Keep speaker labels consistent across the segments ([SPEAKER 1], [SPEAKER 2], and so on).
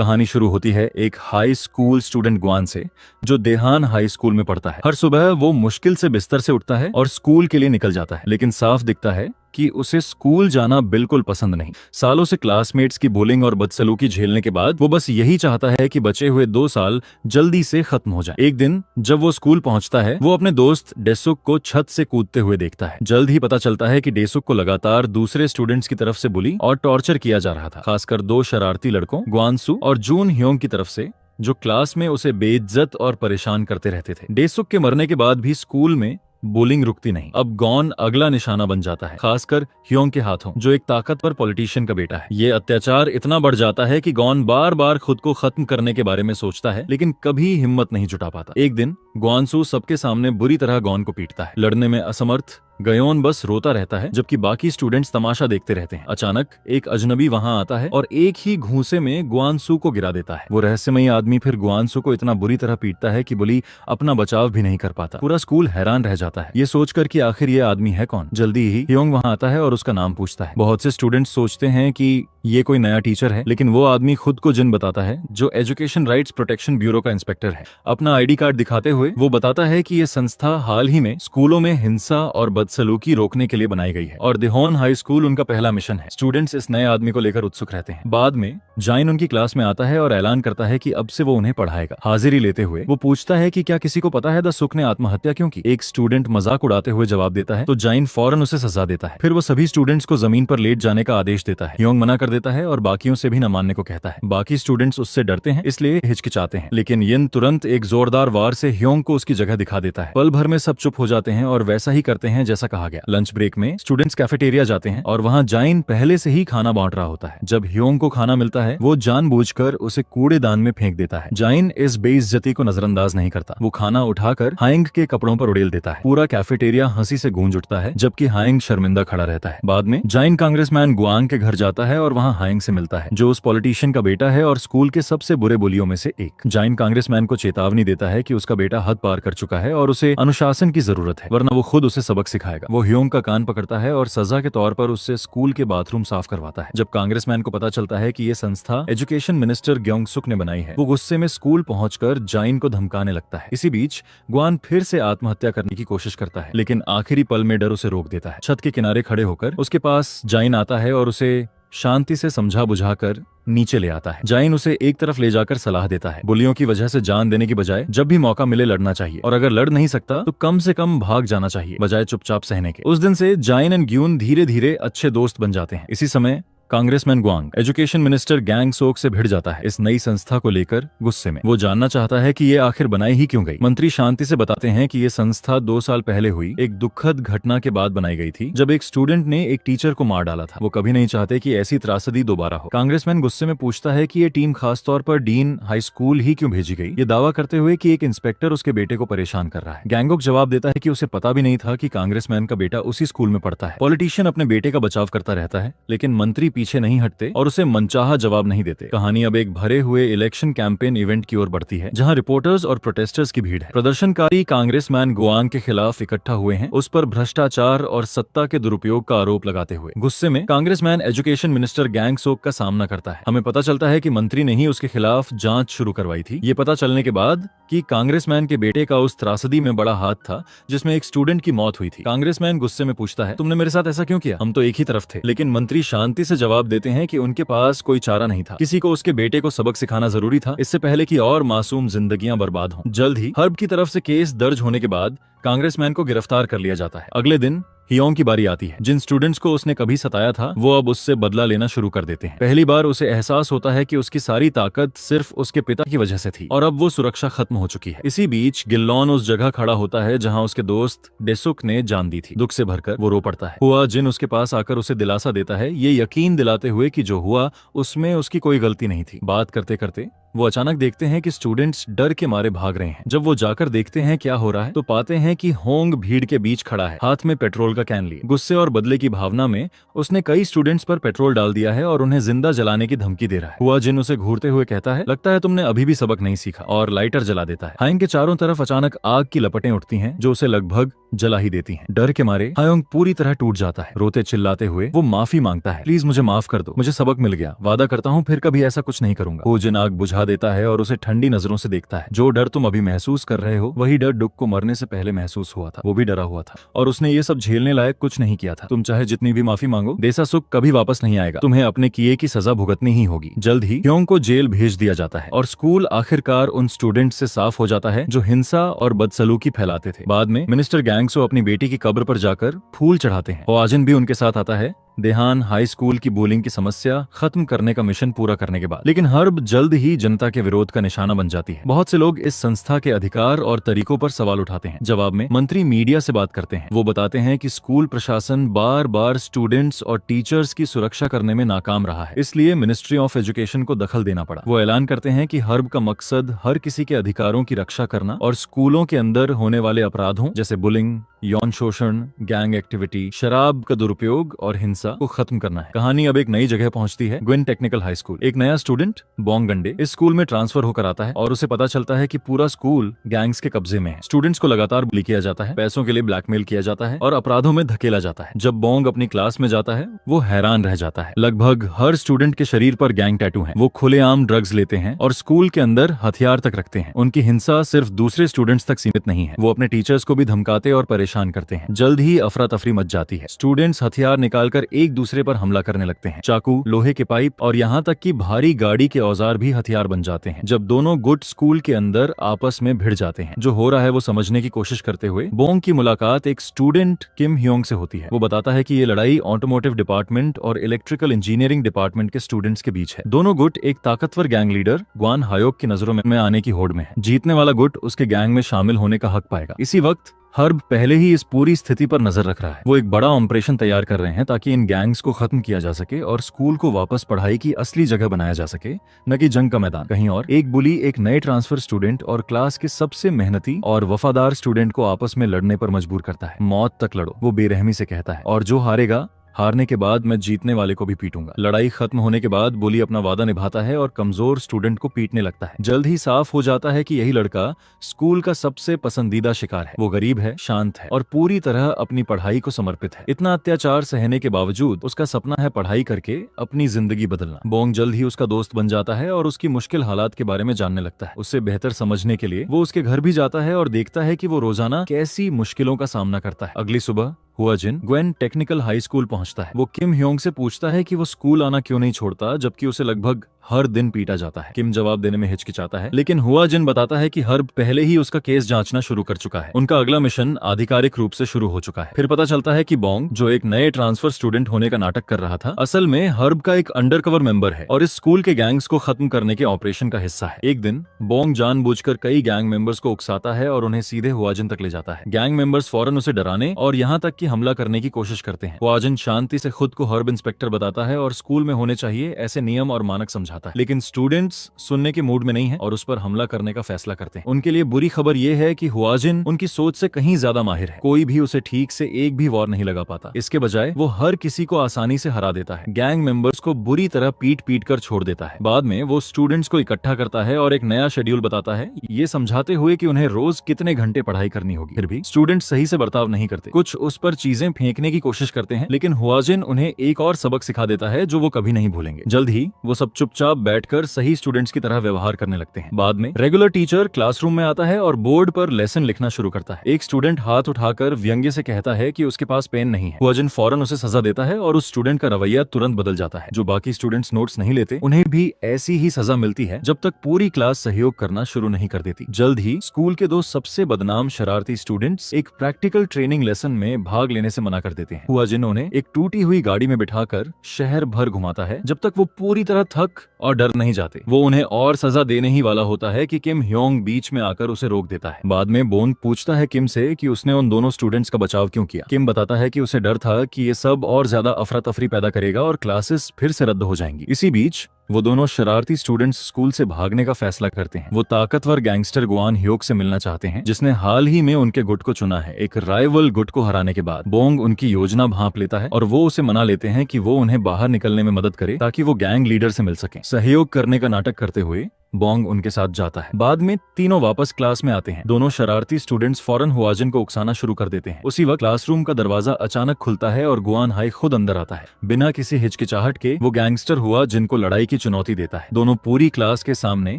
[SPEAKER 1] कहानी शुरू होती है एक हाई स्कूल स्टूडेंट ग्वान से, जो देहान हाई स्कूल में पढ़ता है। हर सुबह वो मुश्किल से बिस्तर से उठता है और स्कूल के लिए निकल जाता है, लेकिन साफ दिखता है कि उसे स्कूल जाना बिल्कुल पसंद नहीं। सालों से क्लासमेट्स की बुलिंग और बदसलूकी झेलने के बाद वो बस यही चाहता है कि बचे हुए 2 साल जल्दी से खत्म हो जाए। एक दिन जब वो स्कूल पहुंचता है, वो अपने दोस्त डेसुक को छत से कूदते हुए देखता है। जल्द ही पता चलता है कि डेसुक को लगातार दूसरे स्टूडेंट्स की तरफ से बुली और टॉर्चर किया जा रहा था, खासकर 2 शरारती लड़कों ग्वानसू और जून ह्योंग की तरफ से, जो क्लास में उसे बेइज्जत और परेशान करते रहते थे। डेसुक के मरने के बाद भी स्कूल में बुलिंग रुकती नहीं। अब गॉन अगला निशाना बन जाता है, खासकर ह्योंग के हाथों, जो एक ताकतवर पॉलिटिशियन का बेटा है। ये अत्याचार इतना बढ़ जाता है कि गॉन बार बार खुद को खत्म करने के बारे में सोचता है, लेकिन कभी हिम्मत नहीं जुटा पाता। एक दिन ग्वानसू सबके सामने बुरी तरह गॉन को पीटता है। लड़ने में असमर्थ गयोन बस रोता रहता है, जबकि बाकी स्टूडेंट्स तमाशा देखते रहते हैं। अचानक एक अजनबी वहां आता है और एक ही घूंसे में ग्वानसू को गिरा देता है। वो रहस्यमयी आदमी फिर ग्वानसू को इतना बुरी तरह पीटता है कि बुली अपना बचाव भी नहीं कर पाता। पूरा स्कूल हैरान रह जाता है, ये सोचकर कि आखिर ये आदमी है कौन। जल्दी ही ह्योंग वहां आता है और उसका नाम पूछता है। बहुत से स्टूडेंट्स सोचते हैं कि ये कोई नया टीचर है, लेकिन वो आदमी खुद को जिन बताता है, जो एजुकेशन राइट्स प्रोटेक्शन ब्यूरो का इंस्पेक्टर है। अपना आईडी कार्ड दिखाते हुए वो बताता है कि ये संस्था हाल ही में स्कूलों में हिंसा और बदसलूकी रोकने के लिए बनाई गई है और देहोन हाई स्कूल उनका पहला मिशन है। स्टूडेंट्स इस नए आदमी को लेकर उत्सुक रहते हैं। बाद में जाइन उनकी क्लास में आता है और ऐलान करता है कि अब से वो उन्हें पढ़ाएगा। हाजिरी लेते हुए वो पूछता है कि क्या किसी को पता है दसुक ने आत्महत्या क्यों की। एक स्टूडेंट मजाक उड़ाते हुए जवाब देता है तो जाइन फौरन उसे सजा देता है। फिर वो सभी स्टूडेंट्स को जमीन पर लेट जाने का आदेश देता है। ह्योंग मना कर देता है और बाकियों से भी न मानने को कहता है। बाकी स्टूडेंट्स उससे डरते हैं, इसलिए हिचकिचाते हैं, लेकिन यिन तुरंत एक जोरदार वार से ह्योंग को उसकी जगह दिखा देता है। पल भर में सब चुप हो जाते हैं और वैसा ही करते हैं जैसा कहा गया। लंच ब्रेक में स्टूडेंट्स कैफेटेरिया जाते हैं और वहां जाइन पहले से ही खाना बांट रहा होता है। जब ह्योंग को खाना मिलता है, वो जानबूझकर उसे कूड़ेदान में फेंक देता है। जाइन इस बेइज्जती को नजरअंदाज नहीं करता। वो खाना उठाकर हाइंग के कपड़ों पर उड़ेल देता है। पूरा कैफेटेरिया हंसी से गूंज उठता है, जबकि हाइंग शर्मिंदा खड़ा रहता है। बाद में जाइन कांग्रेसमैन गुआंग के घर जाता है और वहां हाइंग से मिलता है, जो उस पॉलिटिशियन का बेटा है और स्कूल के सबसे बुरे बुलियों में से एक। जाइन कांग्रेसमैन को चेतावनी देता है कि उसका बेटा हद पार कर चुका है और उसे अनुशासन की जरूरत है, वरना वो खुद उसे सबक सिखाएगा। वो ह्योंग का कान पकड़ता है और सजा के तौर पर उससे स्कूल के बाथरूम साफ करवाता है। जब कांग्रेसमैन को पता चलता है कि ये संस्था एजुकेशन मिनिस्टर ग्योंगसुक ने बनाई है, वो गुस्से में स्कूल पहुंचकर जाइन को धमकाने लगता है। इसी बीच ग्वान फिर से आत्महत्या करने की कोशिश करता है, लेकिन आखिरी पल में डर उसे रोक देता है। छत के किनारे खड़े होकर उसके पास जाइन आता है और उसे शांति से समझा बुझाकर नीचे ले आता है। जाइन उसे एक तरफ ले जाकर सलाह देता है, बुलियों की वजह से जान देने की बजाय जब भी मौका मिले लड़ना चाहिए, और अगर लड़ नहीं सकता तो कम से कम भाग जाना चाहिए, बजाय चुपचाप सहने के। उस दिन से जाइन एंड ग्यून धीरे धीरे अच्छे दोस्त बन जाते हैं। इसी समय कांग्रेसमैन गुआंग एजुकेशन मिनिस्टर गैंगसोक से भिड़ जाता है इस नई संस्था को लेकर गुस्से में। वो जानना चाहता है कि ये आखिर बनाई ही क्यों गई। मंत्री शांति से बताते हैं कि ये संस्था 2 साल पहले हुई एक दुखद घटना के बाद बनाई गई थी, जब एक स्टूडेंट ने एक टीचर को मार डाला था। वो कभी नहीं चाहते कि ऐसी त्रासदी दोबारा हो। कांग्रेसमैन गुस्से में पूछता है कि ये टीम खासतौर पर डीन हाई स्कूल ही क्यों भेजी गई, ये दावा करते हुए कि एक इंस्पेक्टर उसके बेटे को परेशान कर रहा है। गैंगोक जवाब देता है कि उसे पता भी नहीं था कि कांग्रेसमैन का बेटा उसी स्कूल में पढ़ता है। पॉलिटिशियन अपने बेटे का बचाव करता रहता है, लेकिन मंत्री पीछे नहीं हटते और उसे मनचाहा जवाब नहीं देते। कहानी अब एक भरे हुए इलेक्शन कैंपेन इवेंट की ओर बढ़ती है, जहां रिपोर्टर्स और प्रोटेस्टर्स की भीड़ है। प्रदर्शनकारी कांग्रेसमैन गुआंग के खिलाफ इकट्ठा हुए हैं, उस पर भ्रष्टाचार और सत्ता के दुरुपयोग का आरोप लगाते हुए। गुस्से में कांग्रेसमैन एजुकेशन मिनिस्टर गैंगसोक का सामना करता है। हमें पता चलता है कि मंत्री ने ही उसके खिलाफ जांच शुरू करवाई थी। ये पता चलने के बाद कि कांग्रेसमैन के बेटे का उस त्रासदी में बड़ा हाथ था जिसमें एक स्टूडेंट की मौत हुई थी। कांग्रेसमैन गुस्से में पूछता है, तुमने मेरे साथ ऐसा क्यों किया, हम तो एक ही तरफ थे। लेकिन मंत्री शांति से जवाब देते हैं कि उनके पास कोई चारा नहीं था, किसी को उसके बेटे को सबक सिखाना जरूरी था, इससे पहले कि और मासूम जिंदगियां बर्बाद हों। जल्द ही हर्ब की तरफ से केस दर्ज होने के बाद कांग्रेसमैन को गिरफ्तार कर लिया जाता है। अगले दिन ह्योंग की बारी आती है। जिन स्टूडेंट्स को उसने कभी सताया था, वो अब उससे बदला लेना शुरू कर देते हैं। पहली बार उसे एहसास होता है कि उसकी सारी ताकत सिर्फ उसके पिता की वजह से थी और अब वो सुरक्षा खत्म हो चुकी है। इसी बीच गिल्लॉन उस जगह खड़ा होता है जहां उसके दोस्त डेसुक ने जान दी थी। दुख से भरकर वो रो पड़ता है। हुआ जिन उसके पास आकर उसे दिलासा देता है, ये यकीन दिलाते हुए कि जो हुआ उसमें उसकी कोई गलती नहीं थी। बात करते करते वो अचानक देखते हैं कि स्टूडेंट्स डर के मारे भाग रहे हैं। जब वो जाकर देखते हैं क्या हो रहा है तो पाते हैं कि होंग भीड़ के बीच खड़ा है, हाथ में पेट्रोल का कैन लिए। गुस्से और बदले की भावना में उसने कई स्टूडेंट्स पर पेट्रोल डाल दिया है और उन्हें जिंदा जलाने की धमकी दे रहा है। हुआ जिन उसे घूरते हुए कहता है, लगता है तुमने अभी भी सबक नहीं सीखा, और लाइटर जला देता है। हायोंग के चारों तरफ अचानक आग की लपटें उठती हैं जो उसे लगभग जला ही देती हैं। डर के मारे हायोंग पूरी तरह टूट जाता है। रोते चिल्लाते हुए वो माफी मांगता है, प्लीज मुझे माफ कर दो, मुझे सबक मिल गया, वादा करता हूँ फिर कभी ऐसा कुछ नहीं करूंगा। वो जिन आग बुझा देता है और उसे ठंडी नजरों से देखता है। जो डर तुम अभी महसूस कर रहे हो वही डर डुक को मरने से पहले महसूस हुआ था। वो भी डरा हुआ था और उसने ये सब झेलने लायक कुछ नहीं किया था। तुम चाहे जितनी भी माफी मांगो, देसा सुख कभी वापस नहीं आएगा। तुम्हें अपने किए की सजा भुगतनी ही होगी। जल्द ही ह्योंग को जेल भेज दिया जाता है और स्कूल आखिरकार उन स्टूडेंट से साफ हो जाता है जो हिंसा और बदसलूकी फैलाते थे। बाद में मिनिस्टर गैंग्सो अपनी बेटी की कब्र पर जाकर फूल चढ़ाते हैं। हुआजिन भी उनके साथ आता है देहान हाई स्कूल की बुलिंग की समस्या खत्म करने का मिशन पूरा करने के बाद। लेकिन हर्ब जल्द ही जनता के विरोध का निशाना बन जाती है। बहुत से लोग इस संस्था के अधिकार और तरीकों पर सवाल उठाते हैं। जवाब में मंत्री मीडिया से बात करते हैं। वो बताते हैं कि स्कूल प्रशासन बार बार स्टूडेंट्स और टीचर्स की सुरक्षा करने में नाकाम रहा है, इसलिए मिनिस्ट्री ऑफ एजुकेशन को दखल देना पड़ा। वो ऐलान करते हैं कि हर्ब का मकसद हर किसी के अधिकारों की रक्षा करना और स्कूलों के अंदर होने वाले अपराधों जैसे बुलिंग, यौन शोषण, गैंग एक्टिविटी, शराब का दुरुपयोग और हिंसा को खत्म करना है। कहानी अब एक नई जगह पहुंचती है, ग्विन टेक्निकल हाई स्कूल। एक नया स्टूडेंट बोंग गंडे इस स्कूल में ट्रांसफर होकर आता है और उसे पता चलता है कि पूरा स्कूल गैंग्स के कब्जे में है। स्टूडेंट्स को लगातार बुली किया जाता है, पैसों के लिए ब्लैकमेल किया जाता है और अपराधों में धकेला जाता है। जब बोंग अपनी क्लास में जाता है वो हैरान रह जाता है। लगभग हर स्टूडेंट के शरीर पर गैंग टैटू हैं। वो खुलेआम ड्रग्स लेते हैं और स्कूल के अंदर हथियार तक रखते हैं। उनकी हिंसा सिर्फ दूसरे स्टूडेंट्स तक सीमित नहीं है, वो अपने टीचर्स को भी धमकाते और परेशान करते हैं। जल्द ही अफरा तफरी मच जाती है। स्टूडेंट्स हथियार निकालकर एक दूसरे पर हमला करने लगते हैं। चाकू, लोहे के पाइप और यहाँ तक कि भारी गाड़ी के औजार भी हथियार बन जाते हैं। जब दोनों गुट स्कूल के अंदर आपस में भिड़ जाते हैं, जो हो रहा है वो समझने की कोशिश करते हुए बोंग की मुलाकात एक स्टूडेंट किम ह्योंग से होती है। वो बताता है कि ये लड़ाई ऑटोमोटिव डिपार्टमेंट और इलेक्ट्रिकल इंजीनियरिंग डिपार्टमेंट के स्टूडेंट्स के बीच है। दोनों गुट एक ताकतवर गैंग लीडर ग्वान हायोक की नजरों में आने की होड़ में है। जीतने वाला गुट उसके गैंग में शामिल होने का हक पाएगा। इसी वक्त हर्ब पहले ही इस पूरी स्थिति पर नजर रख रहा है। वो एक बड़ा ऑपरेशन तैयार कर रहे हैं ताकि इन गैंग्स को खत्म किया जा सके और स्कूल को वापस पढ़ाई की असली जगह बनाया जा सके, न कि जंग का मैदान। कहीं और एक बुली एक नए ट्रांसफर स्टूडेंट और क्लास के सबसे मेहनती और वफादार स्टूडेंट को आपस में लड़ने पर मजबूर करता है। मौत तक लड़ो, वो बेरहमी से कहता है, और जो हारेगा, हारने के बाद मैं जीतने वाले को भी पीटूंगा। लड़ाई खत्म होने के बाद बुली अपना वादा निभाता है और कमजोर स्टूडेंट को पीटने लगता है। जल्द ही साफ हो जाता है कि यही लड़का स्कूल का सबसे पसंदीदा शिकार है। वो गरीब है, शांत है और पूरी तरह अपनी पढ़ाई को समर्पित है। इतना अत्याचार सहने के बावजूद उसका सपना है पढ़ाई करके अपनी जिंदगी बदलना। बोंग जल्द ही उसका दोस्त बन जाता है और उसकी मुश्किल हालात के बारे में जानने लगता है। उससे बेहतर समझने के लिए वो उसके घर भी जाता है और देखता है कि वो रोजाना कैसी मुश्किलों का सामना करता है। अगली सुबह हुआजिन ग्वेन टेक्निकल हाई स्कूल पहुंचता है। वो किम ह्योंग से पूछता है कि वो स्कूल आना क्यों नहीं छोड़ता, जबकि उसे लगभग हर दिन पीटा जाता है। किम जवाब देने में हिचकिचाता है, लेकिन हुआजिन बताता है कि हर्ब पहले ही उसका केस जांचना शुरू कर चुका है। उनका अगला मिशन आधिकारिक रूप से शुरू हो चुका है। फिर पता चलता है कि बोंग, जो एक नए ट्रांसफर स्टूडेंट होने का नाटक कर रहा था, असल में हर्ब का एक अंडरकवर मेंबर है और इस स्कूल के गैंग्स को खत्म करने के ऑपरेशन का हिस्सा है। एक दिन बोंग जानबूझकर कई गैंग मेंबर्स को उकसाता है और उन्हें सीधे हुआजिन तक ले जाता है। गैंग मेंबर्स फौरन उसे डराने और यहाँ तक कि हमला करने की कोशिश करते हैं। हुआजिन शांति से खुद को हर्ब इंस्पेक्टर बताता है और स्कूल में होने चाहिए ऐसे नियम और मानक समझाता है। लेकिन स्टूडेंट्स सुनने के मूड में नहीं है और उस पर हमला करने का फैसला करते हैं। उनके लिए बुरी खबर यह है कि हुआजिन उनकी सोच से कहीं ज्यादा माहिर है। कोई भी उसे ठीक से एक भी वॉर नहीं लगा पाता। इसके बजाय वो हर किसी को आसानी से हरा देता है। गैंग मेंबर्स को बुरी तरह पीट पीट कर छोड़ देता है। बाद में वो स्टूडेंट्स को इकट्ठा करता है और एक नया शेड्यूल बताता है, ये समझाते हुए कि उन्हें रोज कितने घंटे पढ़ाई करनी होगी। फिर भी स्टूडेंट्स सही से बर्ताव नहीं करते। कुछ उस पर चीजें फेंकने की कोशिश करते हैं, लेकिन हुआजिन उन्हें एक और सबक सिखा देता है जो वो कभी नहीं भूलेंगे। जल्द ही वो सब चुपचाप बैठकर सही स्टूडेंट्स की तरह व्यवहार करने लगते हैं। बाद में रेगुलर टीचर क्लासरूम में आता है और बोर्ड पर लेसन लिखना शुरू करता है। एक स्टूडेंट हाथ उठाकर व्यंग्य से कहता है कि उसके पास पेन नहीं है। हुआजिन फौरन उसे सजा देता है और उस स्टूडेंट का रवैया तुरंत बदल जाता है। जो बाकी स्टूडेंट्स नोट्स नहीं लेते, उन्हें भी ऐसी ही सजा मिलती है जब तक पूरी क्लास सहयोग करना शुरू नहीं कर देती। जल्द ही स्कूल के दो सबसे बदनाम शरारती स्टूडेंट्स एक प्रैक्टिकल ट्रेनिंग लेसन में भाग लेने से मना कर देते हैं। हुआजिन उन्हें एक टूटी हुई गाड़ी में बिठाकर शहर भर घुमाता है जब तक वो पूरी तरह थक और डर नहीं जाते। वो उन्हें और सजा देने ही वाला होता है कि किम ह्योंग बीच में आकर उसे रोक देता है। बाद में बोंग पूछता है किम से कि उसने उन दोनों स्टूडेंट्स का बचाव क्यों किया। किम बताता है कि उसे डर था कि ये सब और ज्यादा अफरा तफरी पैदा करेगा और क्लासेस फिर से रद्द हो जाएंगी। इसी बीच वो दोनों शरारती स्टूडेंट्स स्कूल से भागने का फैसला करते हैं। वो ताकतवर गैंगस्टर गुआन ह्योक से मिलना चाहते हैं, जिसने हाल ही में उनके गुट को चुना है। एक राइवल गुट को हराने के बाद बोंग उनकी योजना भांप लेता है और वो उसे मना लेते हैं कि वो उन्हें बाहर निकलने में मदद करे ताकि वो गैंग लीडर से मिल सके। सहयोग करने का नाटक करते हुए बोंग उनके साथ जाता है। बाद में तीनों वापस क्लास में आते हैं। दोनों शरारती स्टूडेंट्स फौरन हुआजिन को उकसाना शुरू कर देते हैं। उसी वक्त क्लासरूम का दरवाजा अचानक खुलता है और गुआन हाई खुद अंदर आता है। बिना किसी हिचकिचाहट के वो गैंगस्टर हुआ जिनको लड़ाई की चुनौती देता है। दोनों पूरी क्लास के सामने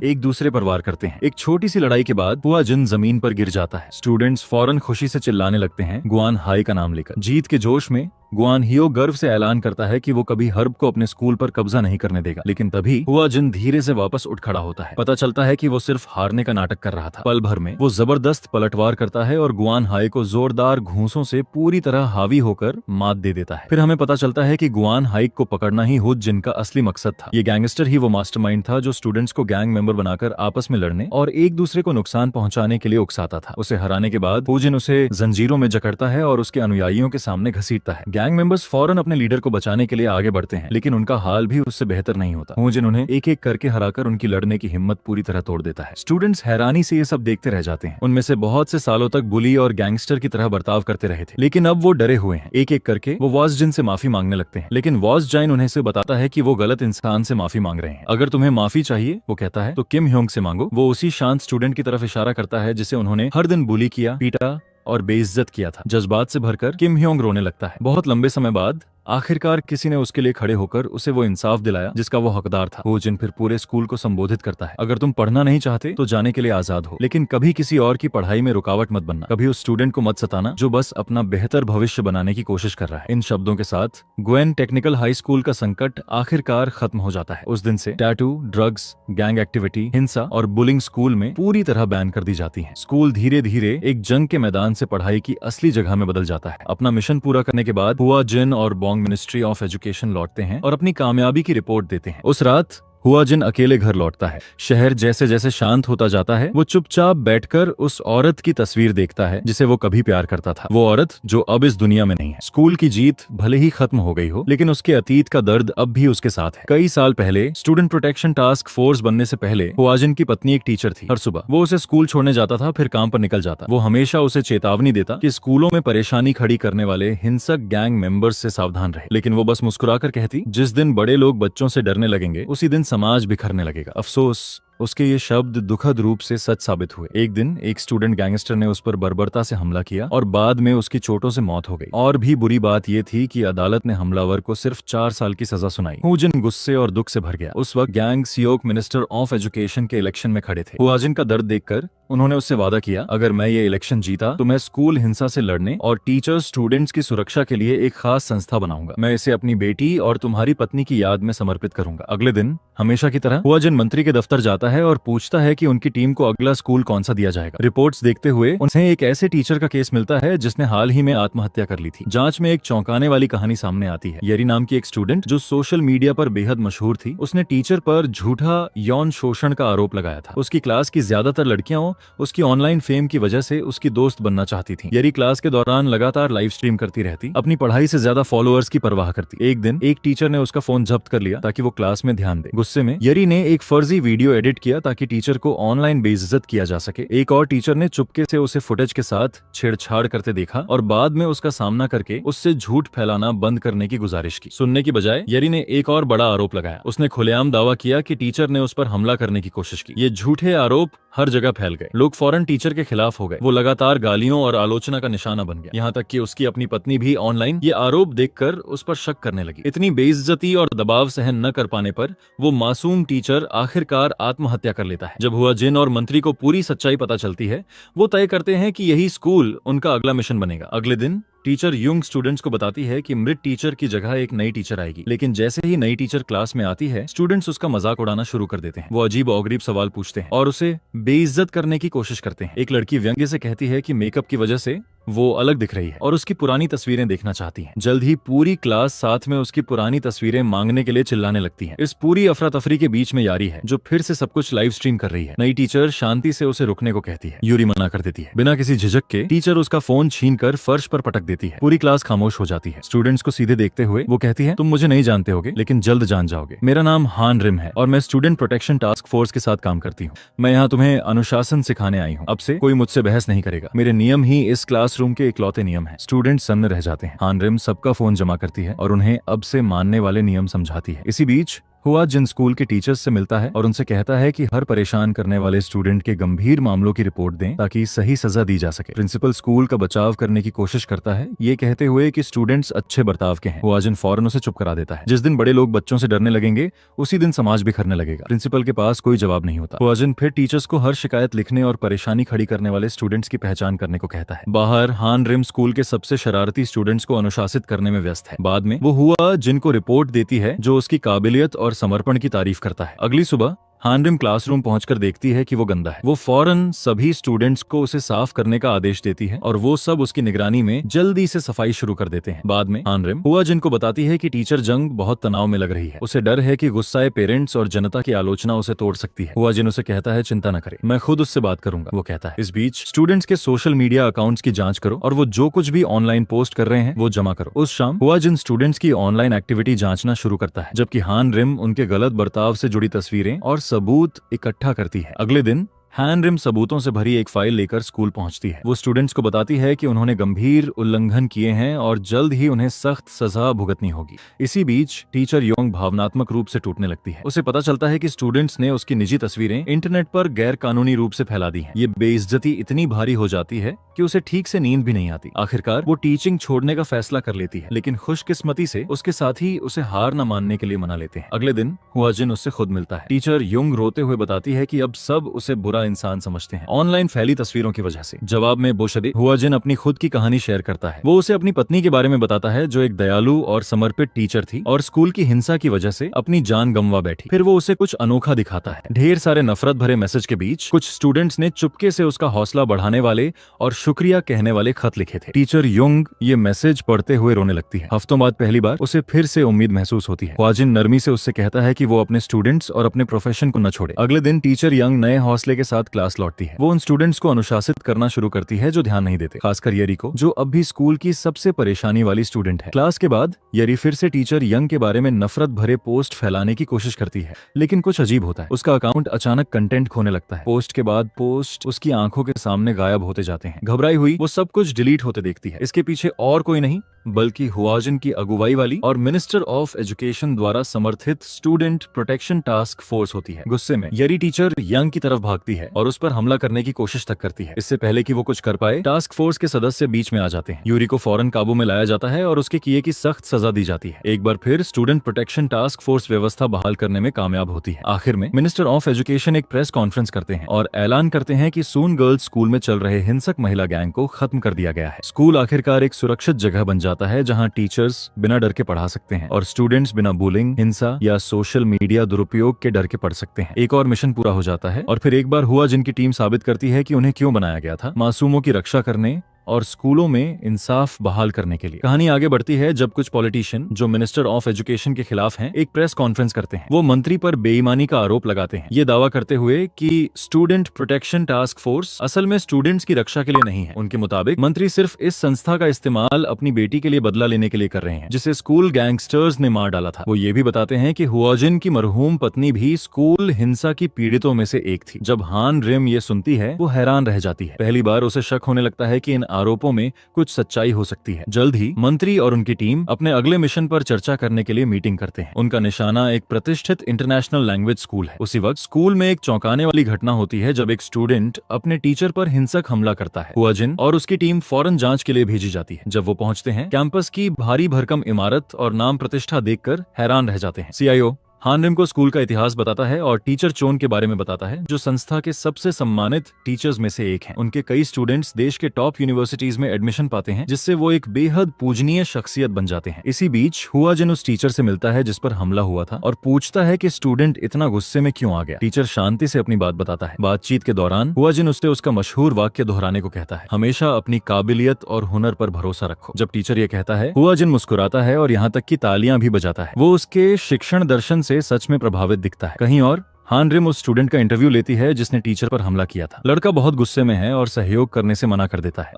[SPEAKER 1] एक दूसरे पर वार करते हैं। एक छोटी सी लड़ाई के बाद हुआ जिन जमीन पर गिर जाता है। स्टूडेंट्स फौरन खुशी से चिल्लाने लगते हैं गुआन हाई का नाम लेकर। जीत के जोश में गुआन हियो गर्व से ऐलान करता है कि वो कभी हर्ब को अपने स्कूल पर कब्जा नहीं करने देगा। लेकिन तभी हुआ जिन धीरे से वापस उठ खड़ा होता है। पता चलता है कि वो सिर्फ हारने का नाटक कर रहा था। पल भर में वो जबरदस्त पलटवार करता है और गुआन हाई को जोरदार घूंसों से पूरी तरह हावी होकर मात दे देता है। फिर हमें पता चलता है कि गुआन हाई को पकड़ना ही हुज जिन का असली मकसद था। ये गैंगस्टर ही वो मास्टरमाइंड था जो स्टूडेंट्स को गैंग मेंबर बनाकर आपस में लड़ने और एक दूसरे को नुकसान पहुंचाने के लिए उकसाता था। उसे हराने के बाद हुजिन उसे जंजीरों में जकड़ता है और उसके अनुयायियों के सामने घसीटता है। गैंग मेंबर्स फौरन अपने लीडर को बचाने के लिए आगे बढ़ते हैं, लेकिन उनका हाल भी उससे बेहतर नहीं होता। हुजिन उन्हें एक एक करके हराकर उनकी लड़ने की हिम्मत पूरी तरह तोड़ देता है। स्टूडेंट्स हैरानी से ये सब देखते रह जाते हैं। उनमें से बहुत से सालों तक बुली और गैंगस्टर की तरह बर्ताव करते रहे थे, लेकिन अब वो डरे हुए हैं। एक एक करके वो वॉस जिन से माफी मांगने लगते हैं, लेकिन वॉस जाइन उन्हें से बताता है कि वो गलत इंसान से माफी मांग रहे हैं। अगर तुम्हें माफी चाहिए, वो कहता है, तो किम ह्योंग से मांगो। वो उसी शांत स्टूडेंट की तरफ इशारा करता है जिसे उन्होंने हर दिन बुली किया, पीटा और बेइज्जत किया था। जज्बात से भरकर किम ह्योंग रोने लगता है। बहुत लंबे समय बाद आखिरकार किसी ने उसके लिए खड़े होकर उसे वो इंसाफ दिलाया जिसका वो हकदार था। वो जिन फिर पूरे स्कूल को संबोधित करता है, अगर तुम पढ़ना नहीं चाहते तो जाने के लिए आजाद हो, लेकिन कभी किसी और की पढ़ाई में रुकावट मत बनना। कभी उस स्टूडेंट को मत सताना जो बस अपना बेहतर भविष्य बनाने की कोशिश कर रहा है। इन शब्दों के साथ ग्वेन टेक्निकल हाई स्कूल का संकट आखिरकार खत्म हो जाता है। उस दिन से टैटू, ड्रग्स, गैंग एक्टिविटी, हिंसा और बुलिंग स्कूल में पूरी तरह बैन कर दी जाती है। स्कूल धीरे धीरे एक जंग के मैदान से पढ़ाई की असली जगह में बदल जाता है। अपना मिशन पूरा करने के बाद हुआ जिन और बोंग मिनिस्ट्री ऑफ एजुकेशन लौटते हैं और अपनी कामयाबी की रिपोर्ट देते हैं। उस रात हुआ जिन अकेले घर लौटता है। शहर जैसे जैसे शांत होता जाता है, वो चुपचाप बैठकर उस औरत की तस्वीर देखता है जिसे वो कभी प्यार करता था। वो औरत जो अब इस दुनिया में नहीं है। स्कूल की जीत भले ही खत्म हो गई हो, लेकिन उसके अतीत का दर्द अब भी उसके साथ है। कई साल पहले स्टूडेंट प्रोटेक्शन टास्क फोर्स बनने से पहले हुआ जिन की पत्नी एक टीचर थी। हर सुबह वो उसे स्कूल छोड़ने जाता था, फिर काम पर निकल जाता। वो हमेशा उसे चेतावनी देता कि स्कूलों में परेशानी खड़ी करने वाले हिंसक गैंग मेंबर्स से सावधान रहे, लेकिन वो बस मुस्कुराकर कहती, जिस दिन बड़े लोग बच्चों से डरने लगेंगे उसी दिन समाज बिखरने लगेगा। अफसोस, उसके ये शब्द दुखद रूप से सच साबित हुए। एक दिन एक स्टूडेंट गैंगस्टर ने उस पर बर्बरता से हमला किया और बाद में उसकी चोटों से मौत हो गई। और भी बुरी बात यह थी कि अदालत ने हमलावर को सिर्फ 4 साल की सजा सुनाई। हुजिन गुस्से और दुख से भर गया। उस वक्त gang Seok minister of education के इलेक्शन में खड़े थे। हुआजिन का दर्द देखकर उन्होंने उससे वादा किया, अगर मैं ये इलेक्शन जीता तो मैं स्कूल हिंसा से लड़ने और टीचर्स स्टूडेंट्स की सुरक्षा के लिए एक खास संस्था बनाऊंगा। मैं इसे अपनी बेटी और तुम्हारी पत्नी की याद में समर्पित करूंगा। अगले दिन हमेशा की तरह हुआजिन मंत्री के दफ्तर जाता है और पूछता है कि उनकी टीम को अगला स्कूल कौन सा दिया जाएगा। रिपोर्ट्स देखते हुए उन्हें एक ऐसे टीचर का केस मिलता है जिसने हाल ही में आत्महत्या कर ली थी। जांच में एक चौंकाने वाली कहानी सामने आती है। येरी नाम की एक स्टूडेंट जो सोशल मीडिया पर बेहद मशहूर थी, उसने टीचर पर झूठा यौन शोषण का आरोप लगाया था। उसकी क्लास की ज्यादातर लड़कियां उसकी ऑनलाइन फेम की वजह से उसकी दोस्त बनना चाहती थी। येरी क्लास के दौरान लगातार लाइव स्ट्रीम करती रहती, अपनी पढ़ाई से ज्यादा फॉलोअर्स की परवाह करती। एक दिन एक टीचर ने उसका फोन जब्त कर लिया ताकि वो क्लास में ध्यान दे। गुस्से में येरी ने एक फर्जी वीडियो एडिट किया ताकि टीचर को ऑनलाइन बेइज्जत किया जा सके। एक और टीचर ने चुपके से उसे फुटेज के साथ छेड़छाड़ करते देखा और बाद में उसका सामना करके उससे झूठ फैलाना बंद करने की गुजारिश की। सुनने की बजाय येरी ने एक और बड़ा आरोप लगाया। उसने खुलेआम दावा किया कि टीचर ने उस पर हमला करने की कोशिश की। ये झूठे आरोप हर जगह फैल गए। लोग फौरन टीचर के खिलाफ हो गए। वो लगातार गालियों और आलोचना का निशाना बन गया। यहाँ तक कि उसकी अपनी पत्नी भी ऑनलाइन ये आरोप देखकर उस पर शक करने लगी। इतनी बेइज्जती और दबाव सहन न कर पाने पर वो मासूम टीचर आखिरकार आत्महत्या कर लेता है। जब हुआ जिन और मंत्री को पूरी सच्चाई पता चलती है, वो तय करते हैं कि यही स्कूल उनका अगला मिशन बनेगा। अगले दिन टीचर युंग स्टूडेंट्स को बताती है कि मृत टीचर की जगह एक नई टीचर आएगी, लेकिन जैसे ही नई टीचर क्लास में आती है, स्टूडेंट्स उसका मजाक उड़ाना शुरू कर देते हैं। वो अजीब और सवाल पूछते हैं और उसे बेइज्जत करने की कोशिश करते हैं। एक लड़की व्यंग्य से कहती है कि मेकअप की वजह से वो अलग दिख रही है और उसकी पुरानी तस्वीरें देखना चाहती है। जल्द ही पूरी क्लास साथ में उसकी पुरानी तस्वीरें मांगने के लिए चिल्लाने लगती है। इस पूरी अफरा तफरी के बीच में यारी है जो फिर से सब कुछ लाइव स्ट्रीम कर रही है। नई टीचर शांति से उसे रुकने को कहती है। यूरी मना कर देती है। बिना किसी झिझक के टीचर उसका फोन छीनकर फर्श पर पटक देती है। पूरी क्लास खामोश हो जाती है। स्टूडेंट्स को सीधे देखते हुए वो कहती है, तुम मुझे नहीं जानते होगे लेकिन जल्द जान जाओगे। मेरा नाम हान रिम है और मैं स्टूडेंट प्रोटेक्शन टास्क फोर्स के साथ काम करती हूँ। मैं यहाँ तुम्हें अनुशासन सिखाने आई हूँ। अब से कोई मुझसे बहस नहीं करेगा। मेरे नियम ही इस क्लासरूम के इकलौते नियम है। स्टूडेंट सन्न रह जाते हैं। हान रिम सबका फोन जमा करती है और उन्हें अब से मानने वाले नियम समझाती है। इसी बीच हुआ जिन स्कूल के टीचर्स से मिलता है और उनसे कहता है कि हर परेशान करने वाले स्टूडेंट के गंभीर मामलों की रिपोर्ट दें ताकि सही सजा दी जा सके। प्रिंसिपल स्कूल का बचाव करने की कोशिश करता है, ये कहते हुए कि स्टूडेंट्स अच्छे बर्ताव के हैं। हुआजिन फौरन उसे चुप करा देता है। जिस दिन बड़े लोग बच्चों से डरने लगेंगे उसी दिन समाज बिखरने लगेगा। प्रिंसिपल के पास कोई जवाब नहीं होता। हुआजिन फिर टीचर्स को हर शिकायत लिखने और परेशानी खड़ी करने वाले स्टूडेंट्स की पहचान करने को कहता है। बाहर हान रिम स्कूल के सबसे शरारती स्टूडेंट्स को अनुशासित करने में व्यस्त है। बाद में वो हुआ जिनको रिपोर्ट देती है जो उसकी काबिलियत और समर्पण की तारीफ करता है। अगली सुबह हान रिम क्लासरूम पहुंचकर देखती है कि वो गंदा है। वो फौरन सभी स्टूडेंट्स को उसे साफ करने का आदेश देती है और वो सब उसकी निगरानी में जल्दी से सफाई शुरू कर देते हैं। बाद में हान रिम हुआजिन को बताती है कि टीचर जंग बहुत तनाव में लग रही है। उसे डर है कि गुस्साए पेरेंट्स और जनता की आलोचना उसे तोड़ सकती है। हुआजिन उसे कहता है, चिंता न करे, मैं खुद उससे बात करूंगा। वो कहता है। इस बीच स्टूडेंट्स के सोशल मीडिया अकाउंट्स की जांच करो और वो जो कुछ भी ऑनलाइन पोस्ट कर रहे हैं वो जमा करो। उस शाम हुआजिन स्टूडेंट्स की ऑनलाइन एक्टिविटी जांचना शुरू करता है, जबकि हान रिम उनके गलत बर्ताव से जुड़ी तस्वीरें और सबूत इकट्ठा करती है। अगले दिन हान रिम सबूतों से भरी एक फाइल लेकर स्कूल पहुंचती है। वो स्टूडेंट्स को बताती है कि उन्होंने गंभीर उल्लंघन किए हैं और जल्द ही उन्हें सख्त सजा भुगतनी होगी। इसी बीच टीचर योंग भावनात्मक रूप से टूटने लगती है। उसे पता चलता है कि स्टूडेंट्स ने उसकी निजी तस्वीरें इंटरनेट पर गैर कानूनी रूप से फैला दी हैं। ये बेइज्जती इतनी भारी हो जाती है कि उसे ठीक से नींद भी नहीं आती। आखिरकार वो टीचिंग छोड़ने का फैसला कर लेती है, लेकिन खुशकिस्मती से उसके साथी उसे हार न मानने के लिए मना लेते हैं। अगले दिन हुआजिन उससे खुद मिलता है। टीचर योंग रोते हुए बताती है कि अब सब उसे बुरा इंसान समझते हैं, ऑनलाइन फैली तस्वीरों की वजह से। जवाब में बोशदे हुआजिन अपनी खुद की कहानी शेयर करता है। वो उसे अपनी पत्नी के बारे में बताता है जो एक दयालु और समर्पित टीचर थी और स्कूल की हिंसा की वजह से अपनी जान गंवा बैठी। फिर वो उसे कुछ अनोखा दिखाता है। ढेर सारे नफरत भरे मैसेज के बीच कुछ स्टूडेंट्स ने चुपके से उसका हौसला बढ़ाने वाले और शुक्रिया कहने वाले खत लिखे थे। टीचर योंग ये मैसेज पढ़ते हुए रोने लगती है। हफ्तों बाद पहली बार उसे फिर से उम्मीद महसूस होती है। हुआजिन नरमी से उससे कहता है कि वो अपने स्टूडेंट्स और अपने प्रोफेशन को न छोड़े। अगले दिन टीचर यंग नए हौसले के साथ क्लास लौटती है। वो उन स्टूडेंट्स को अनुशासित करना शुरू करती है जो ध्यान नहीं देते, खासकर येरी को, जो अब भी स्कूल की सबसे परेशानी वाली स्टूडेंट है। क्लास के बाद येरी फिर से टीचर यंग के बारे में नफरत भरे पोस्ट फैलाने की कोशिश करती है, लेकिन कुछ अजीब होता है। उसका अकाउंट अचानक कंटेंट खोने लगता है। पोस्ट के बाद पोस्ट उसकी आंखों के सामने गायब होते जाते हैं। घबराई हुई वो सब कुछ डिलीट होते देखती है। इसके पीछे और कोई नहीं बल्कि हुआजिन की अगुवाई वाली और मिनिस्टर ऑफ एजुकेशन द्वारा समर्थित स्टूडेंट प्रोटेक्शन टास्क फोर्स होती है। गुस्से में येरी टीचर यंग की तरफ भागती है और उस पर हमला करने की कोशिश तक करती है। इससे पहले कि वो कुछ कर पाए, टास्क फोर्स के सदस्य बीच में आ जाते हैं। यूरी को फौरन काबू में लाया जाता है और उसके किए की सख्त सजा दी जाती है। एक बार फिर स्टूडेंट प्रोटेक्शन टास्क फोर्स व्यवस्था बहाल करने में कामयाब होती है। आखिर में मिनिस्टर ऑफ एजुकेशन एक प्रेस कॉन्फ्रेंस करते हैं और ऐलान करते हैं कि सून गर्ल्स स्कूल में चल रहे हिंसक महिला गैंग को खत्म कर दिया गया है। स्कूल आखिरकार एक सुरक्षित जगह बन जाता है जहां टीचर्स बिना डर के पढ़ा सकते हैं और स्टूडेंट्स बिना बुलिंग, हिंसा या सोशल मीडिया दुरुपयोग के डर के पढ़ सकते हैं। एक और मिशन पूरा हो जाता है और फिर एक बार हुआ जिनकी टीम साबित करती है कि उन्हें क्यों बनाया गया था, मासूमों की रक्षा करने और स्कूलों में इंसाफ बहाल करने के लिए। कहानी आगे बढ़ती है जब कुछ पॉलिटिशियन जो मिनिस्टर ऑफ एजुकेशन के खिलाफ हैं, एक प्रेस कॉन्फ्रेंस करते हैं। वो मंत्री पर बेईमानी का आरोप लगाते हैं, ये दावा करते हुए कि स्टूडेंट प्रोटेक्शन टास्क फोर्स असल में स्टूडेंट्स की रक्षा के लिए नहीं है। उनके मुताबिक मंत्री सिर्फ इस संस्था का इस्तेमाल अपनी बेटी के लिए बदला लेने के लिए कर रहे हैं, जिसे स्कूल गैंगस्टर्स ने मार डाला था। वो ये भी बताते हैं कि हुआजिन की मरहूम पत्नी भी स्कूल हिंसा की पीड़ितों में से एक थी। जब हान रिम ये सुनती है वो हैरान रह जाती है। पहली बार उसे शक होने लगता है कि इन आरोपों में कुछ सच्चाई हो सकती है। जल्द ही मंत्री और उनकी टीम अपने अगले मिशन पर चर्चा करने के लिए मीटिंग करते हैं। उनका निशाना एक प्रतिष्ठित इंटरनेशनल लैंग्वेज स्कूल है। उसी वक्त स्कूल में एक चौंकाने वाली घटना होती है जब एक स्टूडेंट अपने टीचर पर हिंसक हमला करता है। हुआजिन और उसकी टीम फौरन जांच के लिए भेजी जाती है। जब वो पहुंचते हैं, कैंपस की भारी भरकम इमारत और नाम प्रतिष्ठा देखकर हैरान रह जाते हैं। CIO हानरिम को स्कूल का इतिहास बताता है और टीचर चोन के बारे में बताता है, जो संस्था के सबसे सम्मानित टीचर्स में से एक हैं। उनके कई स्टूडेंट्स देश के टॉप यूनिवर्सिटीज में एडमिशन पाते हैं, जिससे वो एक बेहद पूजनीय शख्सियत बन जाते हैं। इसी बीच हुआजिन उस टीचर से मिलता है जिस पर हमला हुआ था और पूछता है कि स्टूडेंट इतना गुस्से में क्यों आ गया। टीचर शांति से अपनी बात बताता है। बातचीत के दौरान हुआजिन उससे उसका मशहूर वाक्य दोहराने को कहता है, हमेशा अपनी काबिलियत और हुनर पर भरोसा रखो। जब टीचर ये कहता है, हुआजिन मुस्कुराता है और यहाँ तक कि तालियां भी बजाता है। वो उसके शिक्षण दर्शन से सच में प्रभावित दिखता है। कहीं और हानरिम उस स्टूडेंट का इंटरव्यू लेती है जिसने टीचर पर हमला किया था। लड़का बहुत गुस्से में है और सहयोग करने से मना कर देता है।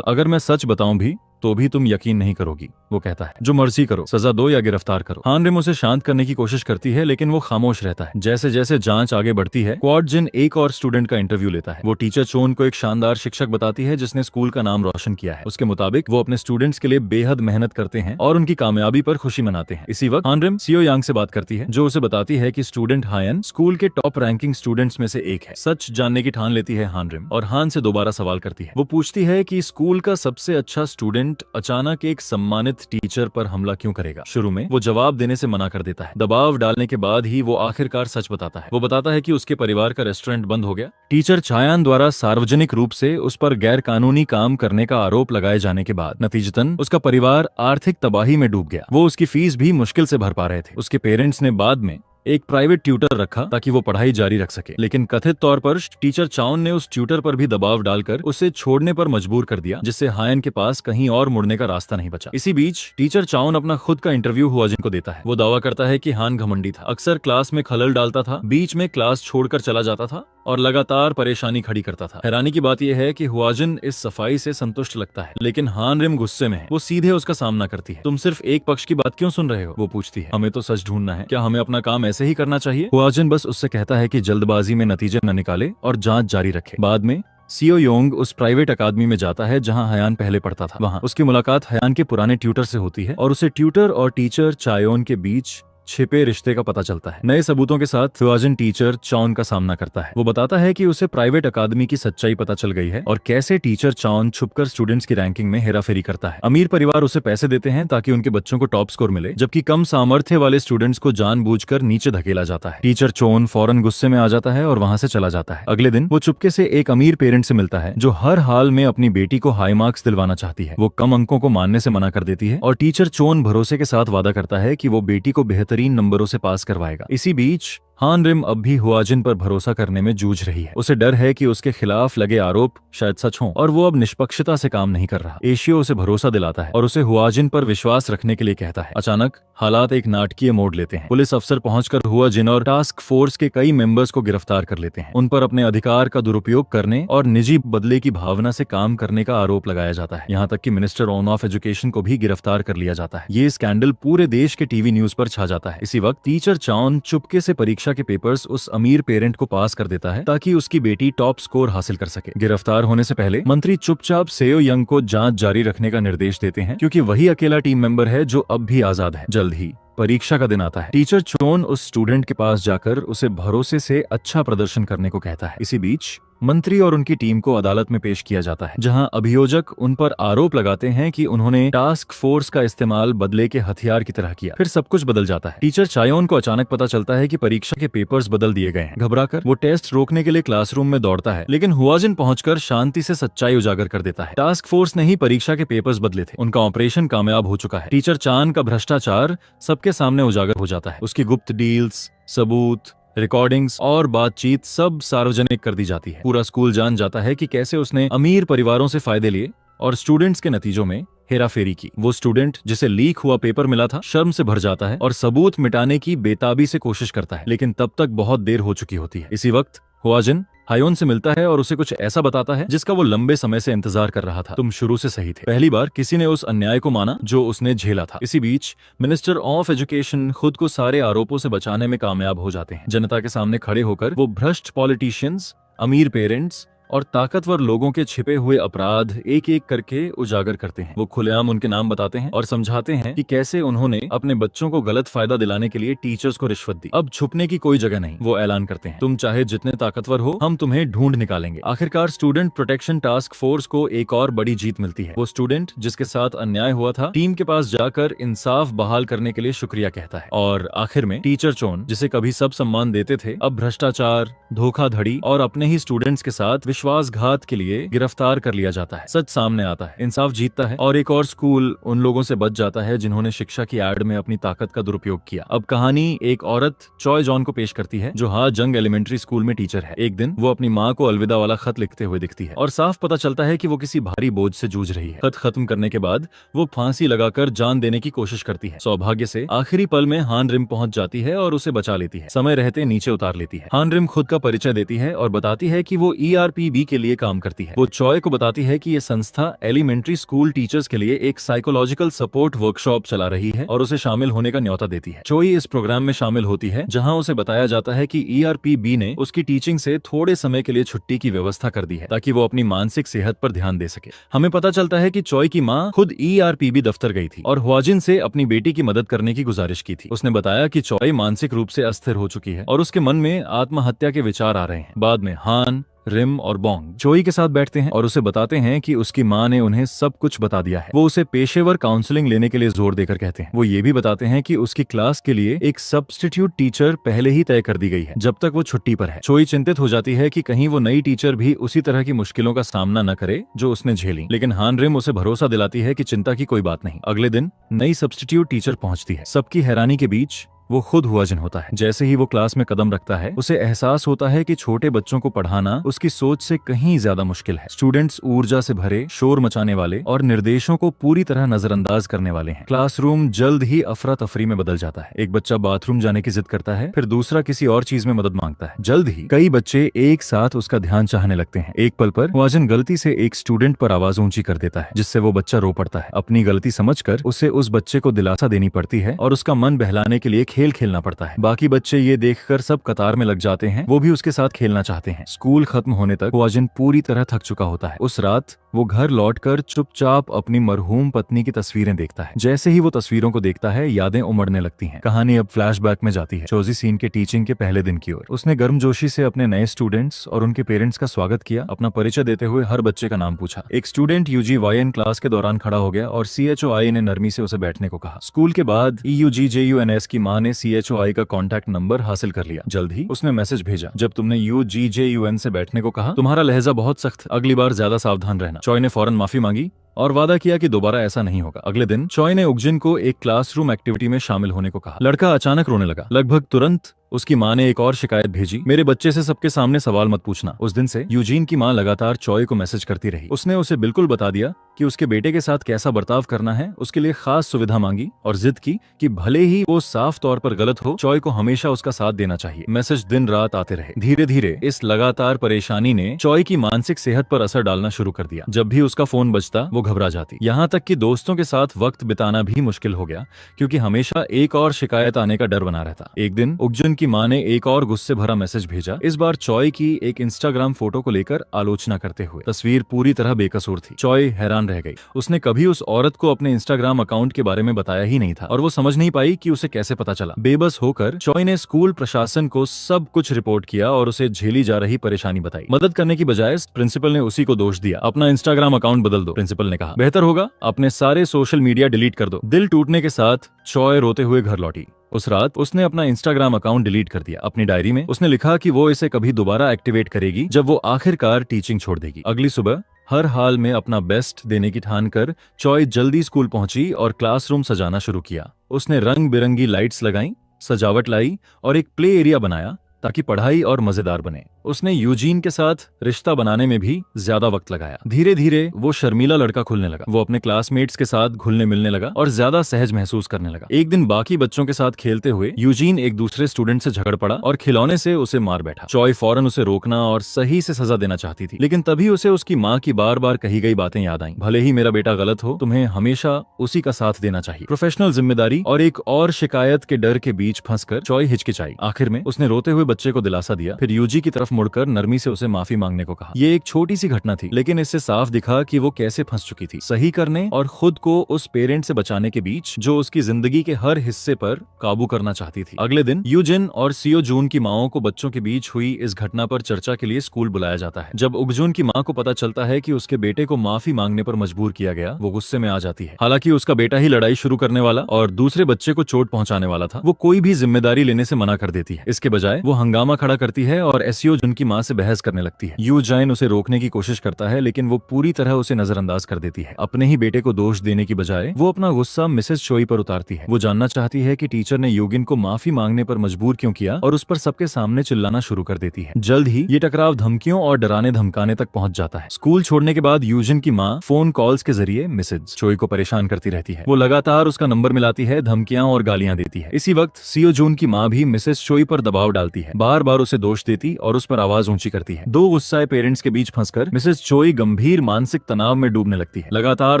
[SPEAKER 1] अगर मैं सच बताऊं भी तो भी तुम यकीन नहीं करोगी, वो कहता है। जो मर्जी करो, सजा दो या गिरफ्तार करो। हानरिम उसे शांत करने की कोशिश करती है, लेकिन वो खामोश रहता है। जैसे जैसे जांच आगे बढ़ती है, क्वाडजिन एक और स्टूडेंट का इंटरव्यू लेता है। वो टीचर चोन को एक शानदार शिक्षक बताती है जिसने स्कूल का नाम रोशन किया है। उसके मुताबिक वो अपने स्टूडेंट्स के लिए बेहद मेहनत करते हैं और उनकी कामयाबी पर खुशी मनाते हैं। इसी वक्त हानरिम सियो यांग से बात करती है, जो उसे बताती है कि स्टूडेंट हायन स्कूल के टॉप रैंकिंग स्टूडेंट्स में से एक है। सच जानने की ठान लेती है हानरिम और हान से दोबारा सवाल करती है। वो पूछती है कि स्कूल का सबसे अच्छा स्टूडेंट अचानक एक सम्मानित टीचर पर हमला क्यों करेगा। शुरू में वो जवाब देने से मना कर देता है। दबाव डालने के बाद ही वो आखिरकार सच बताता है। वो बताता है कि उसके परिवार का रेस्टोरेंट बंद हो गया। टीचर चायान द्वारा सार्वजनिक रूप से उस पर गैर कानूनी काम करने का आरोप लगाए जाने के बाद नतीजतन उसका परिवार आर्थिक तबाही में डूब गया। वो उसकी फीस भी मुश्किल से भर पा रहे थे। उसके पेरेंट्स ने बाद में एक प्राइवेट ट्यूटर रखा ताकि वो पढ़ाई जारी रख सके, लेकिन कथित तौर पर टीचर चाउन ने उस ट्यूटर पर भी दबाव डालकर उसे छोड़ने पर मजबूर कर दिया, जिससे हायन के पास कहीं और मुड़ने का रास्ता नहीं बचा। इसी बीच टीचर चाउन अपना खुद का इंटरव्यू हुआजिन को देता है। वो दावा करता है कि हान घमंडी था, अक्सर क्लास में खलल डालता था, बीच में क्लास छोड़कर चला जाता था और लगातार परेशानी खड़ी करता था। हैरानी की बात यह है कि हुआजिन इस सफाई से संतुष्ट लगता है, लेकिन हानरिम गुस्से में है। वो सीधे उसका सामना करती है। तुम सिर्फ एक पक्ष की बात क्यों सुन रहे हो, वो पूछती है। हमें तो सच ढूंढना है, क्या हमें अपना काम ऐसे ही करना चाहिए? हुआजिन बस उससे कहता है कि जल्दबाजी में नतीजे न निकाले और जांच जारी रखे। बाद में सियो योंग उस प्राइवेट अकादमी में जाता है जहां हयान पहले पढ़ता था। वहां उसकी मुलाकात हयान के पुराने ट्यूटर से होती है और उसे ट्यूटर और टीचर चायोन के बीच छिपे रिश्ते का पता चलता है। नए सबूतों के साथ हुआजिन टीचर चाउन का सामना करता है। वो बताता है कि उसे प्राइवेट अकादमी की सच्चाई पता चल गई है और कैसे टीचर चाउन छुपकर स्टूडेंट्स की रैंकिंग में हेराफेरी करता है। अमीर परिवार उसे पैसे देते हैं ताकि उनके बच्चों को टॉप स्कोर मिले, जबकि कम सामर्थ्य वाले स्टूडेंट्स को जानबूझकर नीचे धकेला जाता है। टीचर चोन फौरन गुस्से में आ जाता है और वहां से चला जाता है। अगले दिन वो चुपके से एक अमीर पेरेंट से मिलता है जो हर हाल में अपनी बेटी को हाई मार्क्स दिलवाना चाहती है। वो कम अंकों को मानने से मना कर देती है और टीचर चोन भरोसे के साथ वादा करता है कि वो बेटी को बेहतरीन नंबरों से करवाएगा। इसी बीच हानरिम अब भी हुआजिन पर भरोसा करने में जूझ रही है। उसे डर है कि उसके खिलाफ लगे आरोप शायद सच हों और वो अब निष्पक्षता से काम नहीं कर रहा। एशियो उसे भरोसा दिलाता है और उसे हुआजिन पर विश्वास रखने के लिए कहता है। अचानक हालात एक नाटकीय मोड़ लेते हैं। पुलिस अफसर पहुंचकर हुआजिन और टास्क फोर्स के कई मेंबर्स को गिरफ्तार कर लेते हैं। उन पर अपने अधिकार का दुरुपयोग करने और निजी बदले की भावना से काम करने का आरोप लगाया जाता है। यहाँ तक कि मिनिस्टर ऑफ एजुकेशन को भी गिरफ्तार कर लिया जाता है। ये स्कैंडल पूरे देश के टीवी न्यूज पर छा जाता है। इसी वक्त टीचर चाउन चुपके से परीक्षा के पेपर्स उस अमीर पेरेंट को पास कर देता है ताकि उसकी बेटी टॉप स्कोर हासिल कर सके। गिरफ्तार होने से पहले मंत्री चुपचाप सेयो यंग को जांच जारी रखने का निर्देश देते हैं, क्योंकि वही अकेला टीम मेंबर है जो अब भी आजाद है। जल्द ही परीक्षा का दिन आता है। टीचर चोन उस स्टूडेंट के पास जाकर उसे भरोसे से अच्छा प्रदर्शन करने को कहता है। इसी बीच मंत्री और उनकी टीम को अदालत में पेश किया जाता है, जहां अभियोजक उन पर आरोप लगाते हैं कि उन्होंने टास्क फोर्स का इस्तेमाल बदले के हथियार की तरह किया। फिर सब कुछ बदल जाता है। टीचर चायोन को अचानक पता चलता है कि परीक्षा के पेपर्स बदल दिए गए हैं। घबराकर वो टेस्ट रोकने के लिए क्लासरूम में दौड़ता है, लेकिन हुआजिन पहुंचकर शांति से सच्चाई उजागर कर देता है। टास्क फोर्स ने ही परीक्षा के पेपर्स बदले थे। उनका ऑपरेशन कामयाब हो चुका है। टीचर चान का भ्रष्टाचार सबके सामने उजागर हो जाता है। उसकी गुप्त डील्स, सबूत, रिकॉर्डिंग्स और बातचीत सब सार्वजनिक कर दी जाती है। पूरा स्कूल जान जाता है कि कैसे उसने अमीर परिवारों से फायदे लिए और स्टूडेंट्स के नतीजों में हेराफेरी की। वो स्टूडेंट जिसे लीक हुआ पेपर मिला था शर्म से भर जाता है और सबूत मिटाने की बेताबी से कोशिश करता है, लेकिन तब तक बहुत देर हो चुकी होती है। इसी वक्त हुआजिन हायोन से मिलता है और उसे कुछ ऐसा बताता है जिसका वो लंबे समय से इंतजार कर रहा था। तुम शुरू से सही थे। पहली बार किसी ने उस अन्याय को माना जो उसने झेला था। इसी बीच मिनिस्टर ऑफ एजुकेशन खुद को सारे आरोपों से बचाने में कामयाब हो जाते हैं। जनता के सामने खड़े होकर वो भ्रष्ट पॉलिटिशियंस, अमीर पेरेंट्स, और ताकतवर लोगों के छिपे हुए अपराध एक एक करके उजागर करते हैं। वो खुलेआम उनके नाम बताते हैं और समझाते हैं कि कैसे उन्होंने अपने बच्चों को गलत फायदा दिलाने के लिए टीचर्स को रिश्वत दी। अब छुपने की कोई जगह नहीं, वो ऐलान करते हैं, तुम चाहे जितने ताकतवर हो, हम तुम्हें ढूंढ निकालेंगे। आखिरकार स्टूडेंट प्रोटेक्शन टास्क फोर्स को एक और बड़ी जीत मिलती है। वो स्टूडेंट जिसके साथ अन्याय हुआ था टीम के पास जाकर इंसाफ बहाल करने के लिए शुक्रिया कहता है, और आखिर में टीचर चोन, जिसे कभी सब सम्मान देते थे, अब भ्रष्टाचार, धोखाधड़ी और अपने ही स्टूडेंट्स के साथ विश्वासघात के लिए गिरफ्तार कर लिया जाता है। सच सामने आता है, इंसाफ जीतता है और एक और स्कूल उन लोगों से बच जाता है जिन्होंने शिक्षा की एड में अपनी ताकत का दुरुपयोग किया। अब कहानी एक औरत चॉय जॉन को पेश करती है जो जंग एलिमेंट्री स्कूल में टीचर है। एक दिन वो अपनी माँ को अलविदा वाला खत लिखते हुए दिखती है और साफ पता चलता है कि वो किसी भारी बोझ से जूझ रही है। खत खत्म करने के बाद वो फांसी लगाकर जान देने की कोशिश करती है। सौभाग्य से आखिरी पल में हान रिम पहुंच जाती है और उसे बचा लेती है, समय रहते नीचे उतार लेती है। हान रिम खुद का परिचय देती है और बताती है कि वो ERPB के लिए काम करती है। वो चॉय को बताती है कि ये संस्था एलिमेंट्री स्कूल टीचर्स के लिए एक साइकोलॉजिकल सपोर्ट वर्कशॉप चला रही है और उसे शामिल होने का न्योता देती है। चॉय इस प्रोग्राम में शामिल होती है जहाँ उसे बताया जाता है कि ERPB ने उसकी टीचिंग से थोड़े समय के लिए छुट्टी की व्यवस्था कर दी है ताकि वो अपनी मानसिक सेहत पर ध्यान दे सके। हमें पता चलता है कि चॉय की माँ खुद ERPB दफ्तर गई थी और हुआजिन से अपनी बेटी की मदद करने की गुजारिश की थी। उसने बताया कि चॉय मानसिक रूप से अस्थिर हो चुकी है और उसके मन में आत्महत्या के विचार आ रहे हैं। बाद में हान, रिम और बोंग चोई के साथ बैठते हैं और उसे बताते हैं कि उसकी माँ ने उन्हें सब कुछ बता दिया है। वो उसे पेशेवर काउंसलिंग लेने के लिए जोर देकर कहते हैं। वो ये भी बताते हैं कि उसकी क्लास के लिए एक सब्स्टिट्यूट टीचर पहले ही तय कर दी गई है जब तक वो छुट्टी पर है। चोई चिंतित हो जाती है कि कहीं वो नई टीचर भी उसी तरह की मुश्किलों का सामना न करे जो उसने झेली, लेकिन हान रिम उसे भरोसा दिलाती है कि चिंता की कोई बात नहीं। अगले दिन नई सब्स्टिट्यूट टीचर पहुंचती है। सबकी हैरानी के बीच वो खुद हुआजिन होता है। जैसे ही वो क्लास में कदम रखता है उसे एहसास होता है कि छोटे बच्चों को पढ़ाना उसकी सोच से कहीं ज्यादा मुश्किल है। स्टूडेंट्स ऊर्जा से भरे, शोर मचाने वाले और निर्देशों को पूरी तरह नजरअंदाज करने वाले हैं। क्लासरूम जल्द ही अफरा तफरी में बदल जाता है। एक बच्चा बाथरूम जाने की जिद करता है, फिर दूसरा किसी और चीज में मदद मांगता है। जल्द ही कई बच्चे एक साथ उसका ध्यान चाहने लगते हैं। एक पल पर हुआजिन गलती से एक स्टूडेंट पर आवाज ऊंची कर देता है जिससे वो बच्चा रो पड़ता है। अपनी गलती समझकर उसे उस बच्चे को दिलासा देनी पड़ती है और उसका मन बहलाने के लिए खेल खेलना पड़ता है। बाकी बच्चे ये देखकर सब कतार में लग जाते हैं, वो भी उसके साथ खेलना चाहते हैं। स्कूल खत्म होने तक हुआजिन पूरी तरह थक चुका होता है। उस रात वो घर लौटकर चुपचाप अपनी मरहूम पत्नी की तस्वीरें देखता है। जैसे ही वो तस्वीरों को देखता है यादें उमड़ने लगती हैं। कहानी अब फ्लैशबैक में जाती है चोजी सीन के टीचिंग के पहले दिन की ओर। उसने गर्मजोशी से अपने नए स्टूडेंट्स और उनके पेरेंट्स का स्वागत किया, अपना परिचय देते हुए हर बच्चे का नाम पूछा। एक स्टूडेंट UGYN क्लास के दौरान खड़ा हो गया और CHOI ने नरमी से उसे बैठने को कहा। स्कूल के बाद EUGJUNS की माँ ने CHOI का कॉन्टैक्ट नंबर हासिल कर लिया। जल्द ही उसने मैसेज भेजा, जब तुमने UGJUN से बैठने को कहा तुम्हारा लहजा बहुत सख्त, अगली बार ज्यादा सावधान रहना। चॉय ने फौरन माफी मांगी और वादा किया कि दोबारा ऐसा नहीं होगा। अगले दिन चॉय ने उगजिन को एक क्लासरूम एक्टिविटी में शामिल होने को कहा। लड़का अचानक रोने लगा। लगभग तुरंत उसकी माँ ने एक और शिकायत भेजी, मेरे बच्चे से सबके सामने सवाल मत पूछना। उस दिन से यूजीन की माँ लगातार चॉय को मैसेज करती रही। उसने उसे बिल्कुल बता दिया कि उसके बेटे के साथ कैसा बर्ताव करना है, उसके लिए खास सुविधा मांगी और जिद की कि भले ही वो साफ तौर पर गलत हो, चॉय को हमेशा उसका साथ देना चाहिए। मैसेज दिन रात आते रहे। धीरे धीरे इस लगातार परेशानी ने चॉय की मानसिक सेहत पर असर डालना शुरू कर दिया। जब भी उसका फोन बजता वो घबरा जाती, यहाँ तक कि दोस्तों के साथ वक्त बिताना भी मुश्किल हो गया क्योंकि हमेशा एक और शिकायत आने का डर बना रहता। एक दिन उगजुन की माँ ने एक और गुस्से भरा मैसेज भेजा, इस बार चॉय की एक इंस्टाग्राम फोटो को लेकर आलोचना करते हुए। तस्वीर पूरी तरह बेकसूर थी। चॉय हैरान रह गई। उसने कभी उस औरत को अपने इंस्टाग्राम अकाउंट के बारे में बताया ही नहीं था और वो समझ नहीं पाई कि उसे कैसे पता चला। बेबस होकर चॉय ने स्कूल प्रशासन को सब कुछ रिपोर्ट किया और उसे झेली जा रही परेशानी बताई। मदद करने की बजाय प्रिंसिपल ने उसी को दोष दिया। अपना इंस्टाग्राम अकाउंट बदल दो, प्रिंसिपल ने कहा। बेहतर होगा अपने सारे सोशल मीडिया डिलीट कर दो। दिल टूटने के साथ चॉय रोते हुए घर लौटी। उस रात उसने अपना इंस्टाग्राम अकाउंट डिलीट कर दिया। अपनी डायरी में उसने लिखा कि वो इसे कभी दोबारा एक्टिवेट करेगी जब वो आखिरकार टीचिंग छोड़ देगी। अगली सुबह हर हाल में अपना बेस्ट देने की ठान कर चॉय जल्दी स्कूल पहुंची और क्लासरूम सजाना शुरू किया। उसने रंग बिरंगी लाइट्स लगाई, सजावट लाई और एक प्ले एरिया बनाया ताकि पढ़ाई और मजेदार बने। उसने यूजीन के साथ रिश्ता बनाने में भी ज्यादा वक्त लगाया। धीरे धीरे वो शर्मीला लड़का खुलने लगा। वो अपने क्लासमेट्स के साथ घुलने मिलने लगा और ज्यादा सहज महसूस करने लगा। एक दिन बाकी बच्चों के साथ खेलते हुए यूजीन एक दूसरे स्टूडेंट से झगड़ पड़ा और खिलौने से उसे मार बैठा। चॉय फौरन उसे रोकना और सही से सजा देना चाहती थी, लेकिन तभी उसे उसकी माँ की बार बार कही गई बातें याद आईं। भले ही मेरा बेटा गलत हो, तुम्हें हमेशा उसी का साथ देना चाहिए। प्रोफेशनल जिम्मेदारी और एक और शिकायत के डर के बीच फंसकर चॉय हिचकिचाई। आखिर में उसने रोते हुए बच्चे को दिलासा दिया, फिर यूजी की तरफ मुड़कर नरमी से उसे माफी मांगने को कहा। ये एक छोटी सी घटना थी, लेकिन इससे साफ दिखा कि वो कैसे फंस चुकी थी, सही करने और खुद को उस पेरेंट से बचाने के बीच जो उसकी जिंदगी के हर हिस्से पर काबू करना चाहती थी। अगले दिन यूजिन और सियो जून की माओं को बच्चों के बीच हुई इस घटना पर चर्चा के लिए स्कूल बुलाया जाता है। जब उगजुन की मां को पता चलता है कि उसके बेटे को माफी मांगने पर मजबूर किया गया, वो गुस्से में आ जाती है। हालांकि उसका बेटा ही लड़ाई शुरू करने वाला और दूसरे बच्चे को चोट पहुंचाने वाला था, वो कोई भी जिम्मेदारी लेने से मना कर देती है। इसके बजाय वो हंगामा खड़ा करती है और एसियो जुन की मां से बहस करने लगती है। यू जाइन उसे रोकने की कोशिश करता है, लेकिन वो पूरी तरह उसे नजरअंदाज कर देती है। अपने ही बेटे को दोष देने की बजाय वो अपना गुस्सा मिसेस चोई पर उतारती है। वो जानना चाहती है कि टीचर ने यूगिन को माफी मांगने पर मजबूर क्यों किया और उस पर सबके सामने चिल्लाना शुरू कर देती है। जल्द ही ये टकराव धमकियों और डराने धमकाने तक पहुंच जाता है। स्कूल छोड़ने के बाद यूजिन की मां फोन कॉल्स के जरिए मिसेस चोई को परेशान करती रहती है। वो लगातार उसका नंबर मिलाती है, धमकियां और गालियां देती है। इसी वक्त सियो जून की मां भी मिसेस चोई पर दबाव डालती है, बार बार उसे दोष देती और उस पर आवाज ऊंची करती है। दो गुस्साए पेरेंट्स के बीच फंसकर मिसेस चोई गंभीर मानसिक तनाव में डूबने लगती है। लगातार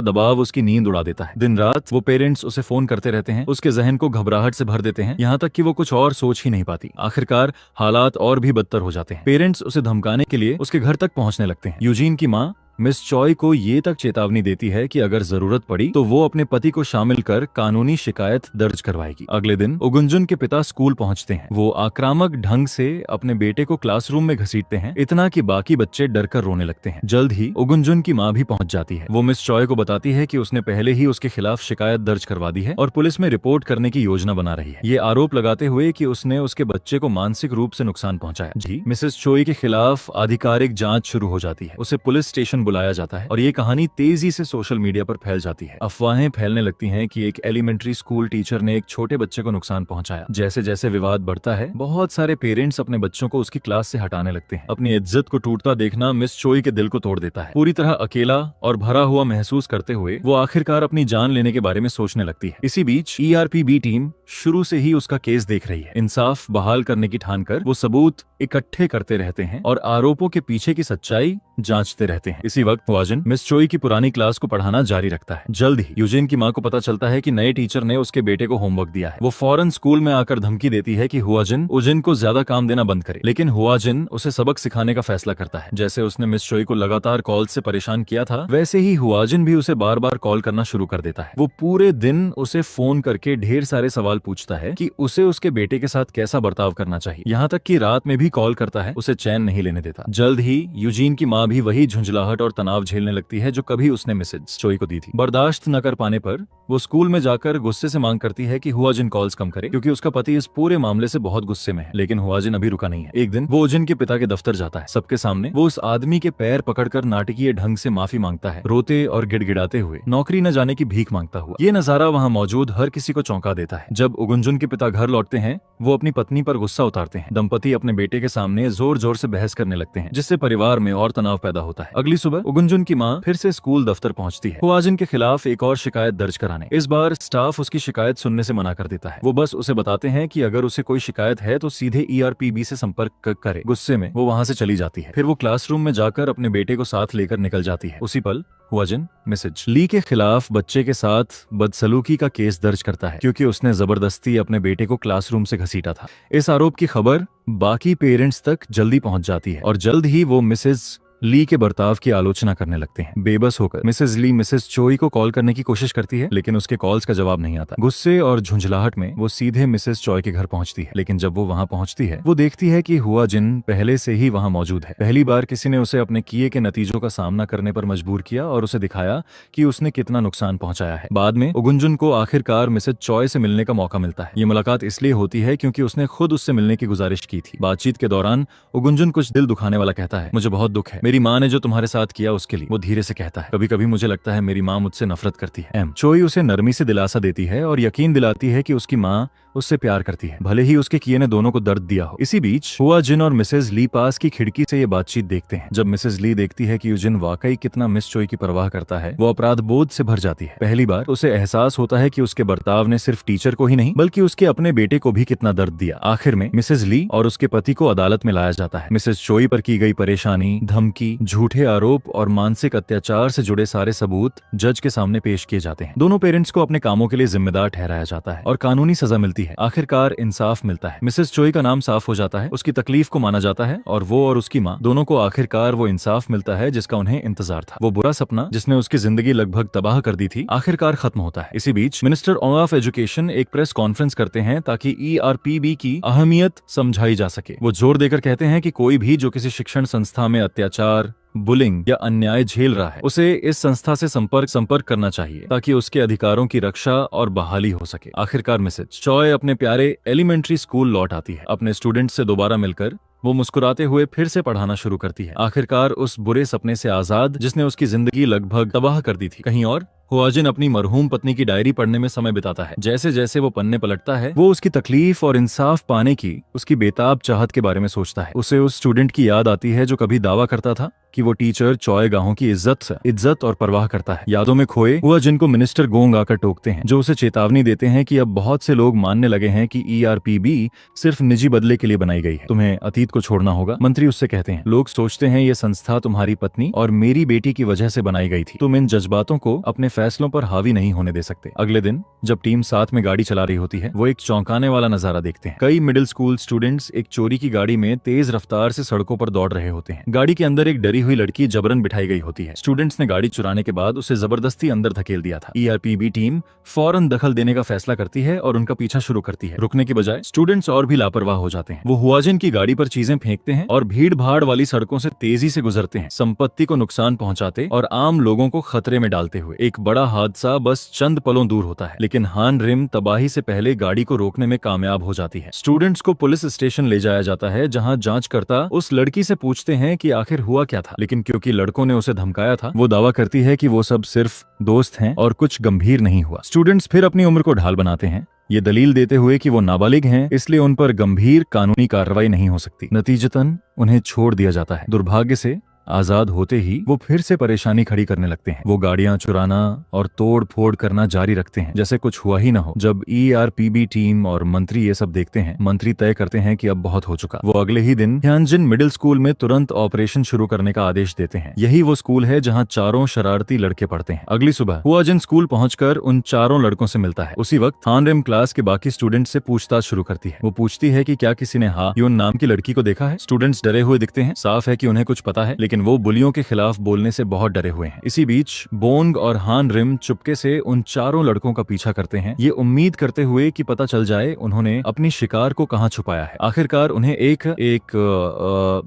[SPEAKER 1] दबाव उसकी नींद उड़ा देता है। दिन रात वो पेरेंट्स उसे फोन करते रहते हैं, उसके जहन को घबराहट से भर देते हैं, यहाँ तक कि वो कुछ और सोच ही नहीं पाती। आखिरकार हालात और भी बदतर हो जाते हैं। पेरेंट्स उसे धमकाने के लिए उसके घर तक पहुंचने लगते हैं। यूजीन की मां मिस चॉय को ये तक चेतावनी देती है कि अगर जरूरत पड़ी तो वो अपने पति को शामिल कर कानूनी शिकायत दर्ज करवाएगी। अगले दिन उगुंजुन के पिता स्कूल पहुंचते हैं। वो आक्रामक ढंग से अपने बेटे को क्लासरूम में घसीटते हैं, इतना कि बाकी बच्चे डरकर रोने लगते हैं। जल्द ही उगुंजुन की मां भी पहुंच जाती है। वो मिस चॉय को बताती है कि उसने पहले ही उसके खिलाफ शिकायत दर्ज करवा दी है और पुलिस में रिपोर्ट करने की योजना बना रही है, ये आरोप लगाते हुए कि उसने उसके बच्चे को मानसिक रूप से नुकसान पहुंचाया। जी, मिसेस चोई के खिलाफ आधिकारिक जांच शुरू हो जाती है। उसे पुलिस स्टेशन बुलाया जाता है और ये कहानी तेजी से सोशल मीडिया पर फैल जाती है। अफवाहें फैलने लगती हैं कि एक एलिमेंट्री स्कूल टीचर ने एक छोटे बच्चे को नुकसान पहुंचाया। जैसे जैसे विवाद बढ़ता है, बहुत सारे पेरेंट्स अपने बच्चों को उसकी क्लास से हटाने लगते हैं। अपनी इज्जत को टूटता देखना मिस चोई के दिल को तोड़ देता है। पूरी तरह अकेला और भरा हुआ महसूस करते हुए वो आखिरकार अपनी जान लेने के बारे में सोचने लगती है। इसी बीच ERPB टीम शुरू से ही उसका केस देख रही है। इंसाफ बहाल करने की ठान कर वो सबूत इकट्ठे करते रहते हैं और आरोपों के पीछे की सच्चाई जांचते रहते हैं। इसी वक्त हुआजिन मिस चोई की पुरानी क्लास को पढ़ाना जारी रखता है। जल्द ही यूजिन की मां को पता चलता है कि नए टीचर ने उसके बेटे को होमवर्क दिया है। वो फौरन स्कूल में आकर धमकी देती है कि हुआजिन उजिन को ज्यादा काम देना बंद करे, लेकिन हुआजिन उसे सबक सिखाने का फैसला करता है। जैसे उसने मिस चोई को लगातार कॉल से परेशान किया था, वैसे ही हुआजिन भी उसे बार बार कॉल करना शुरू कर देता है। वो पूरे दिन उसे फोन करके ढेर सारे सवाल पूछता है कि उसे उसके बेटे के साथ कैसा बर्ताव करना चाहिए, यहाँ तक कि रात में भी कॉल करता है, उसे चैन नहीं लेने देता। जल्द ही यूजीन की मां भी वही झुंझलाहट और तनाव झेलने लगती है जो कभी उसने मिसेस चोई को दी थी। बर्दाश्त न कर पाने पर वो स्कूल में जाकर गुस्से से मांग करती है कि हुआजिन कॉल्स कम करे, क्योंकि उसका पति इस पूरे मामले से बहुत गुस्से में है। लेकिन हुआजिन अभी रुका नहीं है। एक दिन वो उजिन के पिता के दफ्तर जाता है। सबके सामने वो उस आदमी के पैर पकड़कर नाटकीय ढंग से माफी मांगता है, रोते और गिड़गिड़ाते हुए, नौकरी न जाने की भीख मांगता हुआ। ये नजारा वहाँ मौजूद हर किसी को चौंका देता है। जब उगुंजुन के पिता घर लौटते हैं, वो अपनी पत्नी पर गुस्सा उतारते हैं। दंपति अपने बेटे के सामने जोर जोर से बहस करने लगते हैं, जिससे परिवार में और तनाव पैदा होता है। अगली सुबह उगुंजुन की मां फिर से स्कूल दफ्तर पहुंचती है, हुआजिन के खिलाफ एक और शिकायत दर्ज कराने। इस बार स्टाफ उसकी शिकायत सुनने से मना कर देता है। वो बस उसे बताते हैं कि अगर उसे कोई शिकायत है तो सीधे ERPB से संपर्क करे। गुस्से में वो वहाँ से चली जाती है। फिर वो क्लासरूम में जाकर अपने बेटे को साथ लेकर निकल जाती है। उसी पल हुआजिन मिसेज ली के खिलाफ बच्चे के साथ बदसलूकी का केस दर्ज करता है, क्योंकि उसने जबरदस्ती अपने बेटे को क्लासरूम से घसीटा था। इस आरोप की खबर बाकी पेरेंट्स तक जल्दी पहुंच जाती है और जल्द ही वो मिसेज ली के बर्ताव की आलोचना करने लगते हैं। बेबस होकर मिसेस ली मिसेस चोई को कॉल करने की कोशिश करती है, लेकिन उसके कॉल्स का जवाब नहीं आता। गुस्से और झुंझलाहट में वो सीधे मिसेस चोई के घर पहुंचती है, लेकिन जब वो वहां पहुंचती है, वो देखती है कि हुआजिन पहले से ही वहां मौजूद है। पहली बार किसी ने उसे अपने किए के नतीजों का सामना करने पर मजबूर किया और उसे दिखाया कि उसने कितना नुकसान पहुंचाया है। बाद में उगुंजुन को आखिरकार मिसेस चोई से मिलने का मौका मिलता है। ये मुलाकात इसलिए होती है क्योंकि उसने खुद उससे मिलने की गुजारिश की थी। बातचीत के दौरान उगुंजुन कुछ दिल दुखाने वाला कहता है, मुझे बहुत दुख है, मेरी माँ ने जो तुम्हारे साथ किया उसके लिए। वो धीरे से कहता है, कभी कभी मुझे लगता है मेरी माँ मुझसे नफरत करती है। चोई उसे नरमी से दिलासा देती है और यकीन दिलाती है कि उसकी माँ उससे प्यार करती है, भले ही उसके किए ने दोनों को दर्द दिया हो। इसी बीच हुआजिन और मिसेज ली पास की खिड़की से ये बातचीत देखते हैं। जब मिसेज ली देखती है कि यूजिन वाकई कितना मिस चोई की परवाह करता है, वो अपराध बोध से भर जाती है। पहली बार उसे एहसास होता है कि उसके बर्ताव ने सिर्फ टीचर को ही नहीं बल्कि उसके अपने बेटे को भी कितना दर्द दिया। आखिर में मिसेज ली और उसके पति को अदालत में लाया जाता है। मिसेज चोई पर की गई परेशानी, धमकी, झूठे आरोप और मानसिक अत्याचार से जुड़े सारे सबूत जज के सामने पेश किए जाते हैं। दोनों पेरेंट्स को अपने कामों के लिए जिम्मेदार ठहराया जाता है और कानूनी सजा मिलती है। है। आखिरकार इंसाफ मिलता है। मिसेस चोई का नाम साफ हो जाता है, उसकी तकलीफ को माना जाता है और वो और उसकी माँ दोनों को आखिरकार वो इंसाफ मिलता है जिसका उन्हें इंतजार था। वो बुरा सपना जिसने उसकी जिंदगी लगभग तबाह कर दी थी आखिरकार खत्म होता है। इसी बीच मिनिस्टर ऑफ एजुकेशन एक प्रेस कॉन्फ्रेंस करते हैं ताकि ERPB की अहमियत समझाई जा सके। वो जोर देकर कहते हैं कि कोई भी जो किसी शिक्षण संस्था में अत्याचार, बुलिंग या अन्याय झेल रहा है उसे इस संस्था से संपर्क करना चाहिए ताकि उसके अधिकारों की रक्षा और बहाली हो सके। आखिरकार मिसेस चॉय अपने प्यारे एलिमेंट्री स्कूल लौट आती है। अपने स्टूडेंट से दोबारा मिलकर वो मुस्कुराते हुए फिर से पढ़ाना शुरू करती है, आखिरकार उस बुरे सपने से आजाद जिसने उसकी जिंदगी लगभग तबाह कर दी थी। कहीं और हुआजिन अपनी मरहूम पत्नी की डायरी पढ़ने में समय बिताता है। जैसे जैसे वो पन्ने पलटता है वो उसकी तकलीफ और इंसाफ पाने की उसकी बेताब चाहत के बारे में सोचता है। उसे उस स्टूडेंट की याद आती है जो कभी दावा करता था कि वो टीचर चॉय गाहों की इज्जत और परवाह करता है। यादों में खोए हुआजिन को मिनिस्टर गोंग आकर टोकते हैं, जो उसे चेतावनी देते हैं कि अब बहुत से लोग मानने लगे हैं कि ERPB सिर्फ निजी बदले के लिए बनाई गई है, तुम्हें अतीत को छोड़ना होगा। मंत्री उससे कहते हैं, लोग सोचते हैं ये संस्था तुम्हारी पत्नी और मेरी बेटी की वजह से बनाई गई थी, तुम इन जज्बातों को अपने फैसलों पर हावी नहीं होने दे सकते। अगले दिन जब टीम साथ में गाड़ी चला रही होती है वो एक चौंकाने वाला नजारा देखते हैं। कई मिडिल स्कूल स्टूडेंट्स एक चोरी की गाड़ी में तेज रफ्तार से सड़कों पर दौड़ रहे होते हैं। गाड़ी के अंदर एक डरी हुई लड़की जबरन बिठाई गई होती है। स्टूडेंट्स ने गाड़ी चुराने के बाद उसे जबरदस्ती अंदर धकेल दिया था। ERPB टीम फौरन दखल देने का फैसला करती है और उनका पीछा शुरू करती है। रुकने के बजाय स्टूडेंट्स और भी लापरवाह हो जाते हैं। वो हुआजिन की गाड़ी पर चीजें फेंकते हैं और भीड़ भाड़ वाली सड़कों से तेजी से गुजरते हैं, संपत्ति को नुकसान पहुंचाते और आम लोगों को खतरे में डालते हुए। एक बड़ा हादसा बस चंद पलों दूर होता है, लेकिन हान रिम तबाही से पहले गाड़ी को रोकने में कामयाब हो जाती है। स्टूडेंट्स को पुलिस स्टेशन ले जाया जाता है जहां जांचकर्ता उस लड़की से पूछते हैं कि आखिर हुआ क्या था, लेकिन क्योंकि लड़कों ने उसे धमकाया था वो दावा करती है कि वो सब सिर्फ दोस्त हैं और कुछ गंभीर नहीं हुआ। स्टूडेंट्स फिर अपनी उम्र को ढाल बनाते हैं, ये दलील देते हुए कि वो नाबालिग हैं इसलिए उन पर गंभीर कानूनी कार्रवाई नहीं हो सकती। नतीजतन उन्हें छोड़ दिया जाता है। दुर्भाग्य से आजाद होते ही वो फिर से परेशानी खड़ी करने लगते हैं। वो गाड़ियां चुराना और तोड़ फोड़ करना जारी रखते हैं जैसे कुछ हुआ ही ना हो। जब ERPB टीम और मंत्री ये सब देखते हैं, मंत्री तय करते हैं कि अब बहुत हो चुका। वो अगले ही दिन ह्यानजिन मिडिल स्कूल में तुरंत ऑपरेशन शुरू करने का आदेश देते हैं। यही वो स्कूल है जहाँ चारों शरारती लड़के पढ़ते हैं। अगली सुबह हुआजिन स्कूल पहुंचकर उन चारों लड़कों से मिलता है। उसी वक्त हान रिम क्लास के बाकी स्टूडेंट से पूछताछ शुरू करती है। वो पूछती है कि क्या किसी ने यून नाम की लड़की को देखा है। स्टूडेंट्स डरे हुए दिखते हैं, साफ है कि उन्हें कुछ पता है, लेकिन वो बुलियों के खिलाफ बोलने से बहुत डरे हुए हैं। इसी बीच बोंग और हान रिम चुपके से उन चारों लड़कों का पीछा करते हैं, ये उम्मीद करते हुए कि पता चल जाए उन्होंने अपनी शिकार को कहां छुपाया है। आखिरकार उन्हें एक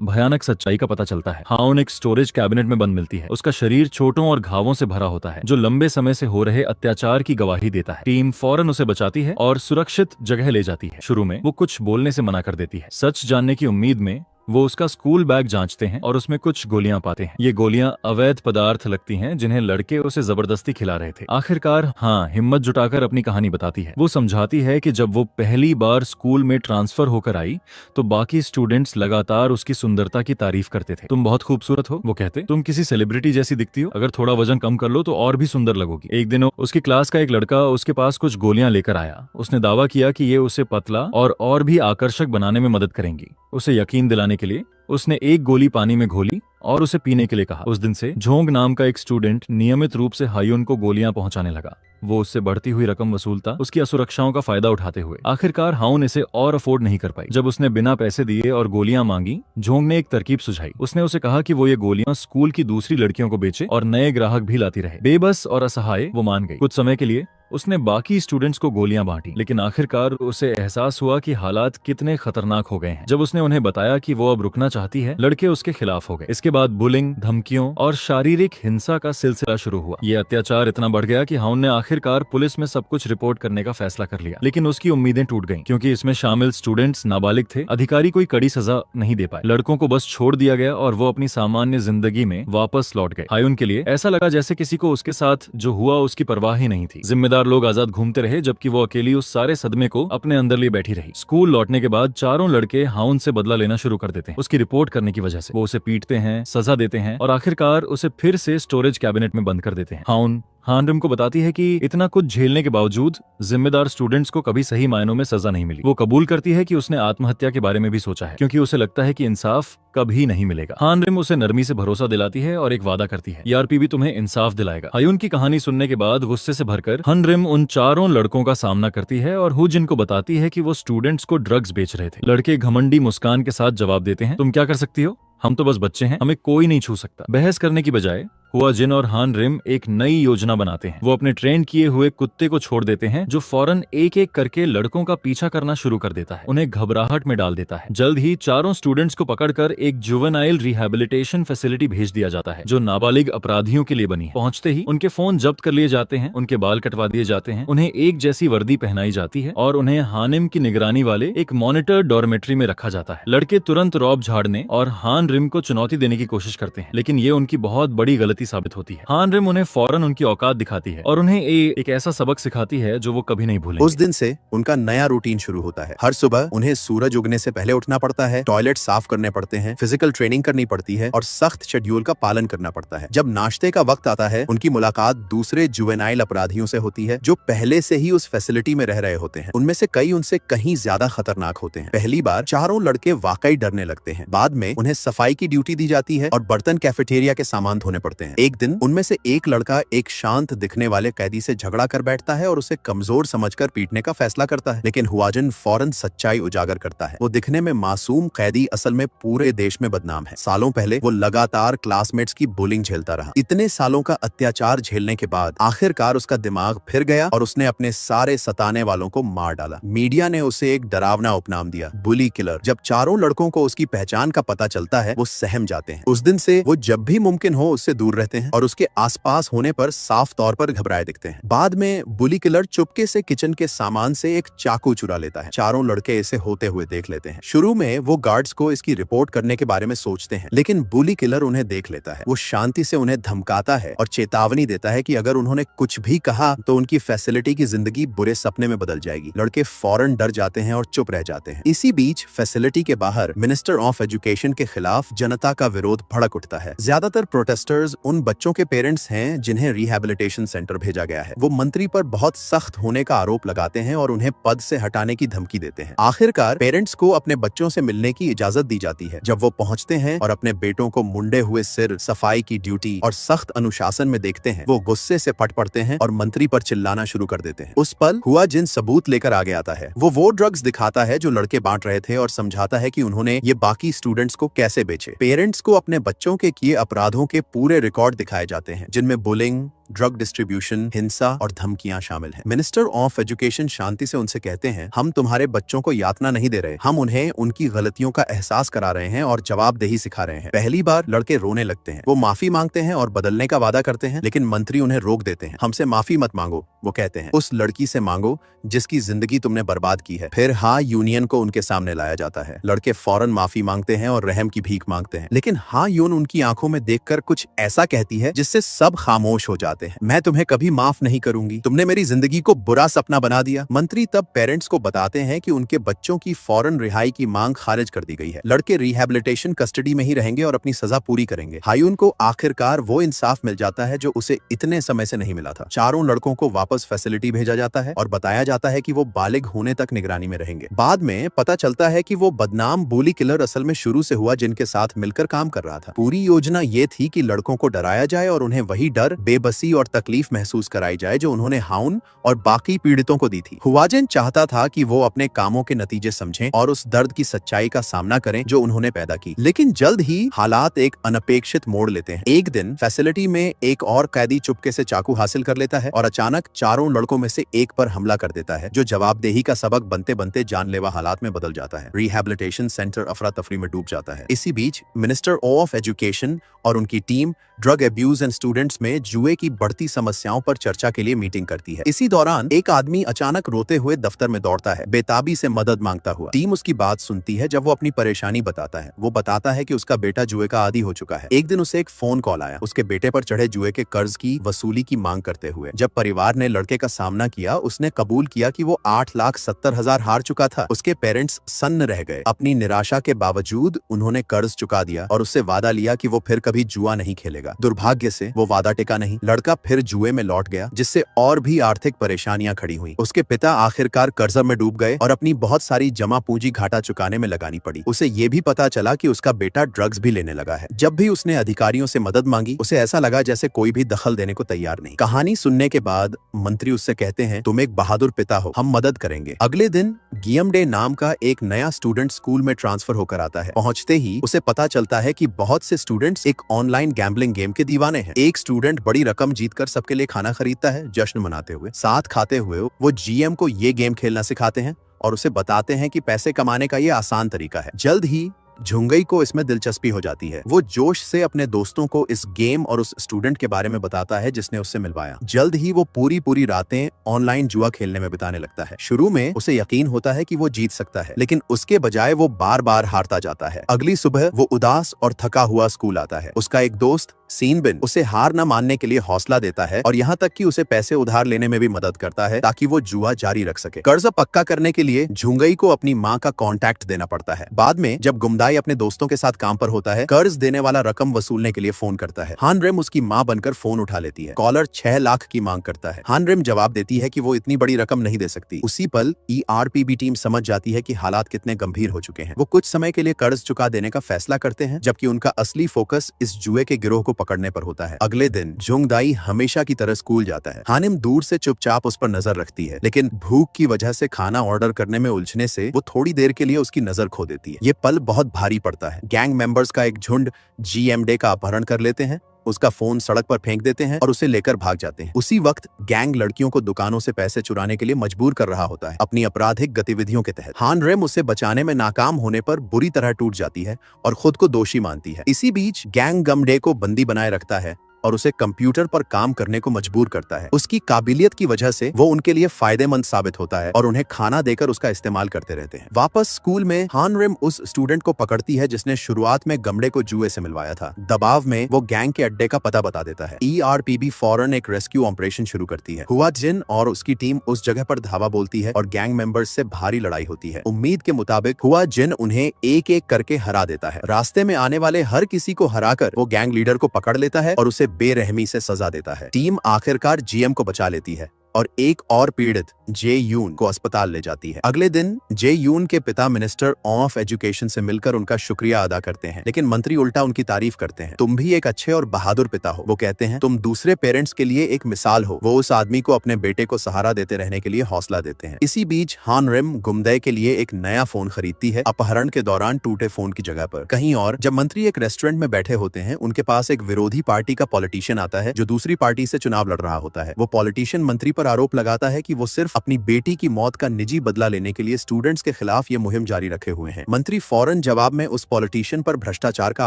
[SPEAKER 1] भयानक सच्चाई का पता चलता है। हाउन एक स्टोरेज कैबिनेट में बंद मिलती है। उसका शरीर चोटों और घावों से भरा होता है जो लंबे समय से हो रहे अत्याचार की गवाही देता है। टीम फौरन उसे बचाती है और सुरक्षित जगह ले जाती है। शुरू में वो कुछ बोलने से मना कर देती है। सच जानने की उम्मीद में वो उसका स्कूल बैग जांचते हैं और उसमें कुछ गोलियां पाते हैं। ये गोलियां अवैध पदार्थ लगती हैं जिन्हें लड़के उसे जबरदस्ती खिला रहे थे। आखिरकार हिम्मत जुटाकर अपनी कहानी बताती है। वो समझाती है कि जब वो पहली बार स्कूल में ट्रांसफर होकर आई तो बाकी स्टूडेंट्स लगातार उसकी सुंदरता की तारीफ करते थे। तुम बहुत खूबसूरत हो, वो कहते, तुम किसी सेलिब्रिटी जैसी दिखती हो, अगर थोड़ा वजन कम कर लो तो और भी सुंदर लगोगी। एक दिन उसकी क्लास का एक लड़का उसके पास कुछ गोलियां लेकर आया। उसने दावा किया कि ये उसे पतला और भी आकर्षक बनाने में मदद करेंगी। उसे यकीन दिलाने के लिए उसने एक गोली पानी में घोली और उसे पीने के लिए कहा। उस दिन से झोंग नाम का एक स्टूडेंट नियमित रूप से हायुन को गोलियां पहुंचाने लगा। वो उससे बढ़ती हुई रकम वसूलता, उसकी असुरक्षाओं का फायदा उठाते हुए। आखिरकार हाउन इसे और अफोर्ड नहीं कर पाई। जब उसने बिना पैसे दिए और गोलियां मांगी, झोंग ने एक तरकीब सुझाई। उसने उसे कहा कि वो ये गोलियां स्कूल की दूसरी लड़कियों को बेचे और नए ग्राहक भी लाती रहे। बेबस और असहाय वो मान गई। कुछ समय के लिए उसने बाकी स्टूडेंट्स को गोलियां बांटी, लेकिन आखिरकार उसे एहसास हुआ कि हालात कितने खतरनाक हो गए हैं। जब उसने उन्हें बताया कि वो अब रुकना चाहती है, लड़के उसके खिलाफ हो गए। इसके बाद बुलिंग, धमकियों और शारीरिक हिंसा का सिलसिला शुरू हुआ। ये अत्याचार इतना बढ़ गया कि हाउन ने आखिरकार पुलिस में सब कुछ रिपोर्ट करने का फैसला कर लिया, लेकिन उसकी उम्मीदें टूट गईं, क्योंकि इसमें शामिल स्टूडेंट्स नाबालिग थे। अधिकारी कोई कड़ी सजा नहीं दे पाए। लड़कों को बस छोड़ दिया गया और वो अपनी सामान्य जिंदगी में वापस लौट गए। हायुन के लिए ऐसा लगा जैसे किसी को उसके साथ जो हुआ उसकी परवाह ही नहीं थी। जिम्मेदार लोग आजाद घूमते रहे जबकि वो अकेली उस सारे सदमे को अपने अंदर लिए बैठी रही। स्कूल लौटने के बाद चारों लड़के हाउन से बदला लेना शुरू कर देते हैं। उसकी रिपोर्ट करने की वजह से वो उसे पीटते हैं, सजा देते हैं और आखिरकार उसे फिर से स्टोरेज कैबिनेट में बंद कर देते हैं। हाउन हानरिम को बताती है कि इतना कुछ झेलने के बावजूद जिम्मेदार स्टूडेंट्स को कभी सही मायनों में सजा नहीं मिली। वो कबूल करती है कि उसने आत्महत्या के बारे में भी सोचा है, क्योंकि उसे लगता है कि इंसाफ कभी नहीं मिलेगा। हानरिम उसे नरमी से भरोसा दिलाती है और एक वादा करती है, ईआरपी भी तुम्हें इंसाफ दिलाएगा। हायून की कहानी सुनने के बाद गुस्से से भरकर हानरिम उन चारों लड़कों का सामना करती है और हुजिन को बताती है कि वो स्टूडेंट्स को ड्रग्स बेच रहे थे। लड़के घमंडी मुस्कान के साथ जवाब देते हैं, तुम क्या कर सकती हो, हम तो बस बच्चे हैं, हमें कोई नहीं छू सकता। बहस करने की बजाय हुआ जिन और हानरिम एक नई योजना बनाते हैं। वो अपने ट्रेन किए हुए कुत्ते को छोड़ देते हैं, जो फौरन एक एक करके लड़कों का पीछा करना शुरू कर देता है, उन्हें घबराहट में डाल देता है। जल्द ही चारों स्टूडेंट्स को पकड़कर एक जुवेनाइल रिहैबिलिटेशन फैसिलिटी भेज दिया जाता है, जो नाबालिग अपराधियों के लिए बनी है। पहुंचते ही उनके फोन जब्त कर लिए जाते हैं, उनके बाल कटवा दिए जाते हैं, उन्हें एक जैसी वर्दी पहनाई जाती है और उन्हें हानिम की निगरानी वाले एक मॉनिटर डॉर्मेट्री में रखा जाता है। लड़के तुरंत रौब झाड़ने और हानरिम को चुनौती देने की कोशिश करते हैं, लेकिन ये उनकी बहुत बड़ी गलती साबित होती है। हानरिम उन्हें फौरन उनकी औकात दिखाती है और उन्हें एक ऐसा सबक सिखाती है जो वो कभी नहीं भूलेंगे।
[SPEAKER 2] उस दिन से उनका नया रूटीन शुरू होता है। हर सुबह उन्हें सूरज उगने से पहले उठना पड़ता है, टॉयलेट साफ करने पड़ते हैं, फिजिकल ट्रेनिंग करनी पड़ती है और सख्त शेड्यूल का पालन करना पड़ता है। जब नाश्ते का वक्त आता है, उनकी मुलाकात दूसरे जुवेनाइल अपराधियों से होती है, जो पहले से ही उस फैसिलिटी में रह रहे होते हैं। उनमें से कई उनसे कहीं ज्यादा खतरनाक होते हैं। पहली बार चारों लड़के वाकई डरने लगते हैं। बाद में उन्हें सफाई की ड्यूटी दी जाती है और बर्तन कैफेटेरिया के सामान धोने पड़ते हैं। एक दिन उनमें से एक लड़का एक शांत दिखने वाले कैदी से झगड़ा कर बैठता है और उसे कमजोर समझकर पीटने का फैसला करता है, लेकिन हुआजिन फौरन सच्चाई उजागर करता है। वो दिखने में मासूम कैदी असल में पूरे देश में बदनाम है। सालों पहले वो लगातार क्लासमेट्स की बुलिंग झेलता रहा। इतने सालों का अत्याचार झेलने के बाद आखिरकार उसका दिमाग फिर गया और उसने अपने सारे सताने वालों को मार डाला। मीडिया ने उसे एक डरावना उपनाम दिया, बुली किलर। जब चारों लड़कों को उसकी पहचान का पता चलता है, वो सहम जाते हैं। उस दिन से वो जब भी मुमकिन हो उससे दूर रहते हैं और उसके आसपास होने पर साफ तौर पर घबराए दिखते हैं। बाद में बुली किलर चुपके से किचन के सामान से एक चाकू चुरा लेता है। चारों लड़के इसे होते हुए देख लेते हैं। शुरू में वो गार्ड्स को इसकी रिपोर्ट करने के बारे में सोचते हैं, लेकिन बुली किलर उन्हें देख लेता है। वो शांति से उन्हें धमकाता है और चेतावनी देता है कि अगर उन्होंने कुछ भी कहा तो उनकी फैसिलिटी की जिंदगी बुरे सपने में बदल जाएगी। लड़के फौरन डर जाते हैं और चुप रह जाते हैं। इसी बीच फैसिलिटी के बाहर मिनिस्टर ऑफ एजुकेशन के खिलाफ जनता का विरोध भड़क उठता है। ज्यादातर प्रोटेस्टर्स उन बच्चों के पेरेंट्स हैं जिन्हें रिहैबिलिटेशन सेंटर भेजा गया है। वो मंत्री पर बहुत सख्त होने का आरोप लगाते हैं और उन्हें पद से हटाने की धमकी देते हैं। आखिरकार पेरेंट्स को अपने बच्चों से मिलने की इजाजत दी जाती है। जब वो पहुंचते हैं और अपने बेटों को मुंडे हुए सिर, सफाई की ड्यूटी और सख्त अनुशासन में देखते हैं, वो गुस्से से फट पड़ते हैं और मंत्री पर चिल्लाना शुरू कर देते हैं। उस पल हुआ जिन सबूत लेकर आगे आता है। वो ड्रग्स दिखाता है जो लड़के बांट रहे थे और समझाता है कि उन्होंने ये बाकी स्टूडेंट्स को कैसे बेचे। पेरेंट्स को अपने बच्चों के किए अपराधों के पूरे रिकॉर्ड दिखाए जाते हैं, जिनमें बुलिंग, ड्रग डिस्ट्रीब्यूशन, हिंसा और धमकियां शामिल हैं। मिनिस्टर ऑफ एजुकेशन शांति से उनसे कहते हैं, हम तुम्हारे बच्चों को यातना नहीं दे रहे, हम उन्हें उनकी गलतियों का एहसास करा रहे हैं और जवाबदेही सिखा रहे हैं। पहली बार लड़के रोने लगते हैं। वो माफी मांगते हैं और बदलने का वादा करते हैं, लेकिन मंत्री उन्हें रोक देते हैं। हमसे माफी मत मांगो, वो कहते हैं, उस लड़की से मांगो जिसकी जिंदगी तुमने बर्बाद की है। फिर हाँ यूनियन को उनके सामने लाया जाता है। लड़के फौरन माफी मांगते हैं और रहम की भीख मांगते हैं, लेकिन हाँ यून उनकी आंखों में देखकर कुछ ऐसा कहती है जिससे सब खामोश हो जाते हैं। मैं तुम्हें कभी माफ नहीं करूंगी, तुमने मेरी जिंदगी को बुरा सपना बना दिया। मंत्री तब पेरेंट्स को बताते हैं कि उनके बच्चों की फौरन रिहाई की मांग खारिज कर दी गई है। लड़के रिहैबिलिटेशन कस्टडी में ही रहेंगे और अपनी सजा पूरी करेंगे। हायून को आखिरकार वो इंसाफ मिल जाता है जो उसे इतने समय से नहीं मिला था। चारों लड़कों को वापस फैसिलिटी भेजा जाता है और बताया जाता है कि वो बालिग होने तक निगरानी में रहेंगे। बाद में पता चलता है कि वो बदनाम बुली किलर असल में शुरू से हुआ जिनके साथ मिलकर काम कर रहा था। पूरी योजना ये थी कि लड़कों को डराया जाए और उन्हें वही डर, बेबसी और तकलीफ महसूस कराई जाए जो उन्होंने हाउन और बाकी पीड़ितों को दी थी। हुआजिन चाहता था कि वो अपने कामों के नतीजे समझें और उस दर्द की सच्चाई का सामना करें जो उन्होंने पैदा की। लेकिन जल्द ही हालात एक अनपेक्षित मोड़ लेते हैं। एक दिन फैसिलिटी में एक और कैदी चुपके से चाकू हासिल कर लेता है और अचानक चारों लड़कों में से एक पर हमला कर देता है, जो जवाबदेही का सबक बनते बनते जानलेवा हालात में बदल जाता है। रिहैबिलिटेशन सेंटर अफरा तफरी में डूब जाता है। इसी बीच मिनिस्टर ऑफ एजुकेशन और उनकी team drug abuse and students में जुए की बढ़ती समस्याओं पर चर्चा के लिए मीटिंग करती है। इसी दौरान एक आदमी अचानक रोते हुए दफ्तर में दौड़ता है, बेताबी से मदद मांगता हुआ। टीम उसकी बात सुनती है। जब वो अपनी परेशानी बताता है, वो बताता है कि उसका बेटा जुए का आदी हो चुका है। एक दिन उसे एक फोन कॉल आया, उसके बेटे पर चढ़े जुए के कर्ज की वसूली की मांग करते हुए। जब परिवार ने लड़के का सामना किया, उसने कबूल किया कि वो 8,70,000 हार चुका था। उसके पेरेंट्स सन्न रह गए। अपनी निराशा के बावजूद उन्होंने कर्ज चुका दिया और उससे वादा लिया कि वो फिर कभी जुआ नहीं खेलेगा। दुर्भाग्य से वो वादा टिका नहीं। लड़का लड़का फिर जुए में लौट गया, जिससे और भी आर्थिक परेशानियां खड़ी हुई। उसके पिता आखिरकार कर्जा में डूब गए और अपनी बहुत सारी जमा पूंजी घाटा चुकाने में लगानी पड़ी। उसे ये भी पता चला कि उसका बेटा ड्रग्स भी लेने लगा है। जब भी उसने अधिकारियों से मदद मांगी, उसे ऐसा लगा जैसे कोई भी दखल देने को तैयार नहीं। कहानी सुनने के बाद मंत्री उससे कहते हैं, तुम एक बहादुर पिता हो, हम मदद करेंगे। अगले दिन गियमडे नाम का एक नया स्टूडेंट स्कूल में ट्रांसफर होकर आता है। पहुंचते ही उसे पता चलता है कि बहुत से स्टूडेंट्स एक ऑनलाइन गैम्बलिंग गेम के दीवाने हैं। एक स्टूडेंट बड़ी रकम जीतकर सबके लिए खाना खरीदता है, जश्न मनाते हुए। साथ खाते हुए वो जीएम को ये गेम खेलना सिखाते हैं और उसे बताते हैं कि पैसे कमाने का ये आसान तरीका है। जल्द ही झुंगई को इसमें दिलचस्पी हो जाती है। वो जोश से अपने दोस्तों को इस गेम और उस स्टूडेंट के बारे में बताता है जिसने उससे मिलवाया। जल्द ही वो पूरी रातें ऑनलाइन जुआ खेलने में बिताने लगता है। शुरू में उसे यकीन होता है कि वो जीत सकता है, लेकिन उसके बजाय वो बार बार हारता जाता है। अगली सुबह वो उदास और थका हुआ स्कूल आता है। उसका एक दोस्त सीनबिन उसे हार न मानने के लिए हौसला देता है और यहाँ तक कि उसे पैसे उधार लेने में भी मदद करता है ताकि वो जुआ जारी रख सके। कर्ज पक्का करने के लिए झुंगई को अपनी माँ का कांटेक्ट देना पड़ता है। बाद में जब गुमदाई अपने दोस्तों के साथ काम पर होता है, कर्ज देने वाला रकम वसूलने के लिए फोन करता है। हानरेम उसकी माँ बनकर फोन उठा लेती है। कॉलर 6 लाख की मांग करता है। हानरेम जवाब देती है कि वो इतनी बड़ी रकम नहीं दे सकती। उसी पल ERPB टीम समझ जाती है कि हालात कितने गंभीर हो चुके हैं। वो कुछ समय के लिए कर्ज चुका देने का फैसला करते हैं, जबकि उनका असली फोकस इस जुए के गिरोह को पकड़ने पर होता है। अगले दिन झुंगदाई हमेशा की तरह स्कूल जाता है। हानिम दूर से चुपचाप उस पर नजर रखती है, लेकिन भूख की वजह से खाना ऑर्डर करने में उलझने से वो थोड़ी देर के लिए उसकी नजर खो देती है। ये पल बहुत भारी पड़ता है। गैंग मेंबर्स का एक झुंड GMD का अपहरण कर लेते हैं, उसका फोन सड़क पर फेंक देते हैं और उसे लेकर भाग जाते हैं। उसी वक्त गैंग लड़कियों को दुकानों से पैसे चुराने के लिए मजबूर कर रहा होता है। अपनी आपराधिक गतिविधियों के तहत हानरेम उसे बचाने में नाकाम होने पर बुरी तरह टूट जाती है और खुद को दोषी मानती है। इसी बीच गैंग गमडे को बंदी बनाए रखता है और उसे कंप्यूटर पर काम करने को मजबूर करता है। उसकी काबिलियत की वजह से वो उनके लिए फायदेमंद साबित होता है और उन्हें खाना देकर उसका इस्तेमाल करते रहते हैं। वापस स्कूल में हानरेम उस स्टूडेंट को पकड़ती है जिसने शुरुआत में गमडे को जुए से मिलवाया था। दबाव में वो गैंग के अड्डे का पता बता देता है। ERPB फौरन एक रेस्क्यू ऑपरेशन शुरू करती है। हुआ जिन और उसकी टीम उस जगह पर धावा बोलती है और गैंग मेंबर्स से भारी लड़ाई होती है। उम्मीद के मुताबिक हुआ जिन उन्हें एक एक करके हरा देता है। रास्ते में आने वाले हर किसी को हराकर वो गैंग लीडर को पकड़ लेता है और उसे बेरहमी से सजा देता है। टीम आखिरकार GM को बचा लेती है और एक और पीड़ित जे यून को अस्पताल ले जाती है। अगले दिन जे यून के पिता मिनिस्टर ऑफ एजुकेशन से मिलकर उनका शुक्रिया अदा करते हैं, लेकिन मंत्री उल्टा उनकी तारीफ करते हैं। तुम भी एक अच्छे और बहादुर पिता हो, वो कहते हैं। तुम दूसरे पेरेंट्स के लिए एक मिसाल हो। वो उस आदमी को अपने बेटे को सहारा देते रहने के लिए हौसला देते हैं। इसी बीच हानरेम गुमदय के लिए एक नया फोन खरीदती है, अपहरण के दौरान टूटे फोन की जगह पर। कहीं और जब मंत्री एक रेस्टोरेंट में बैठे होते हैं, उनके पास एक विरोधी पार्टी का पॉलिटिशियन आता है जो दूसरी पार्टी से चुनाव लड़ रहा होता है। वो पॉलिटिशियन मंत्री पर आरोप लगाता है कि वो सिर्फ अपनी बेटी की मौत का निजी बदला लेने के लिए स्टूडेंट्स के खिलाफ ये मुहिम जारी रखे हुए हैं। मंत्री फौरन जवाब में उस पॉलिटिशियन पर भ्रष्टाचार का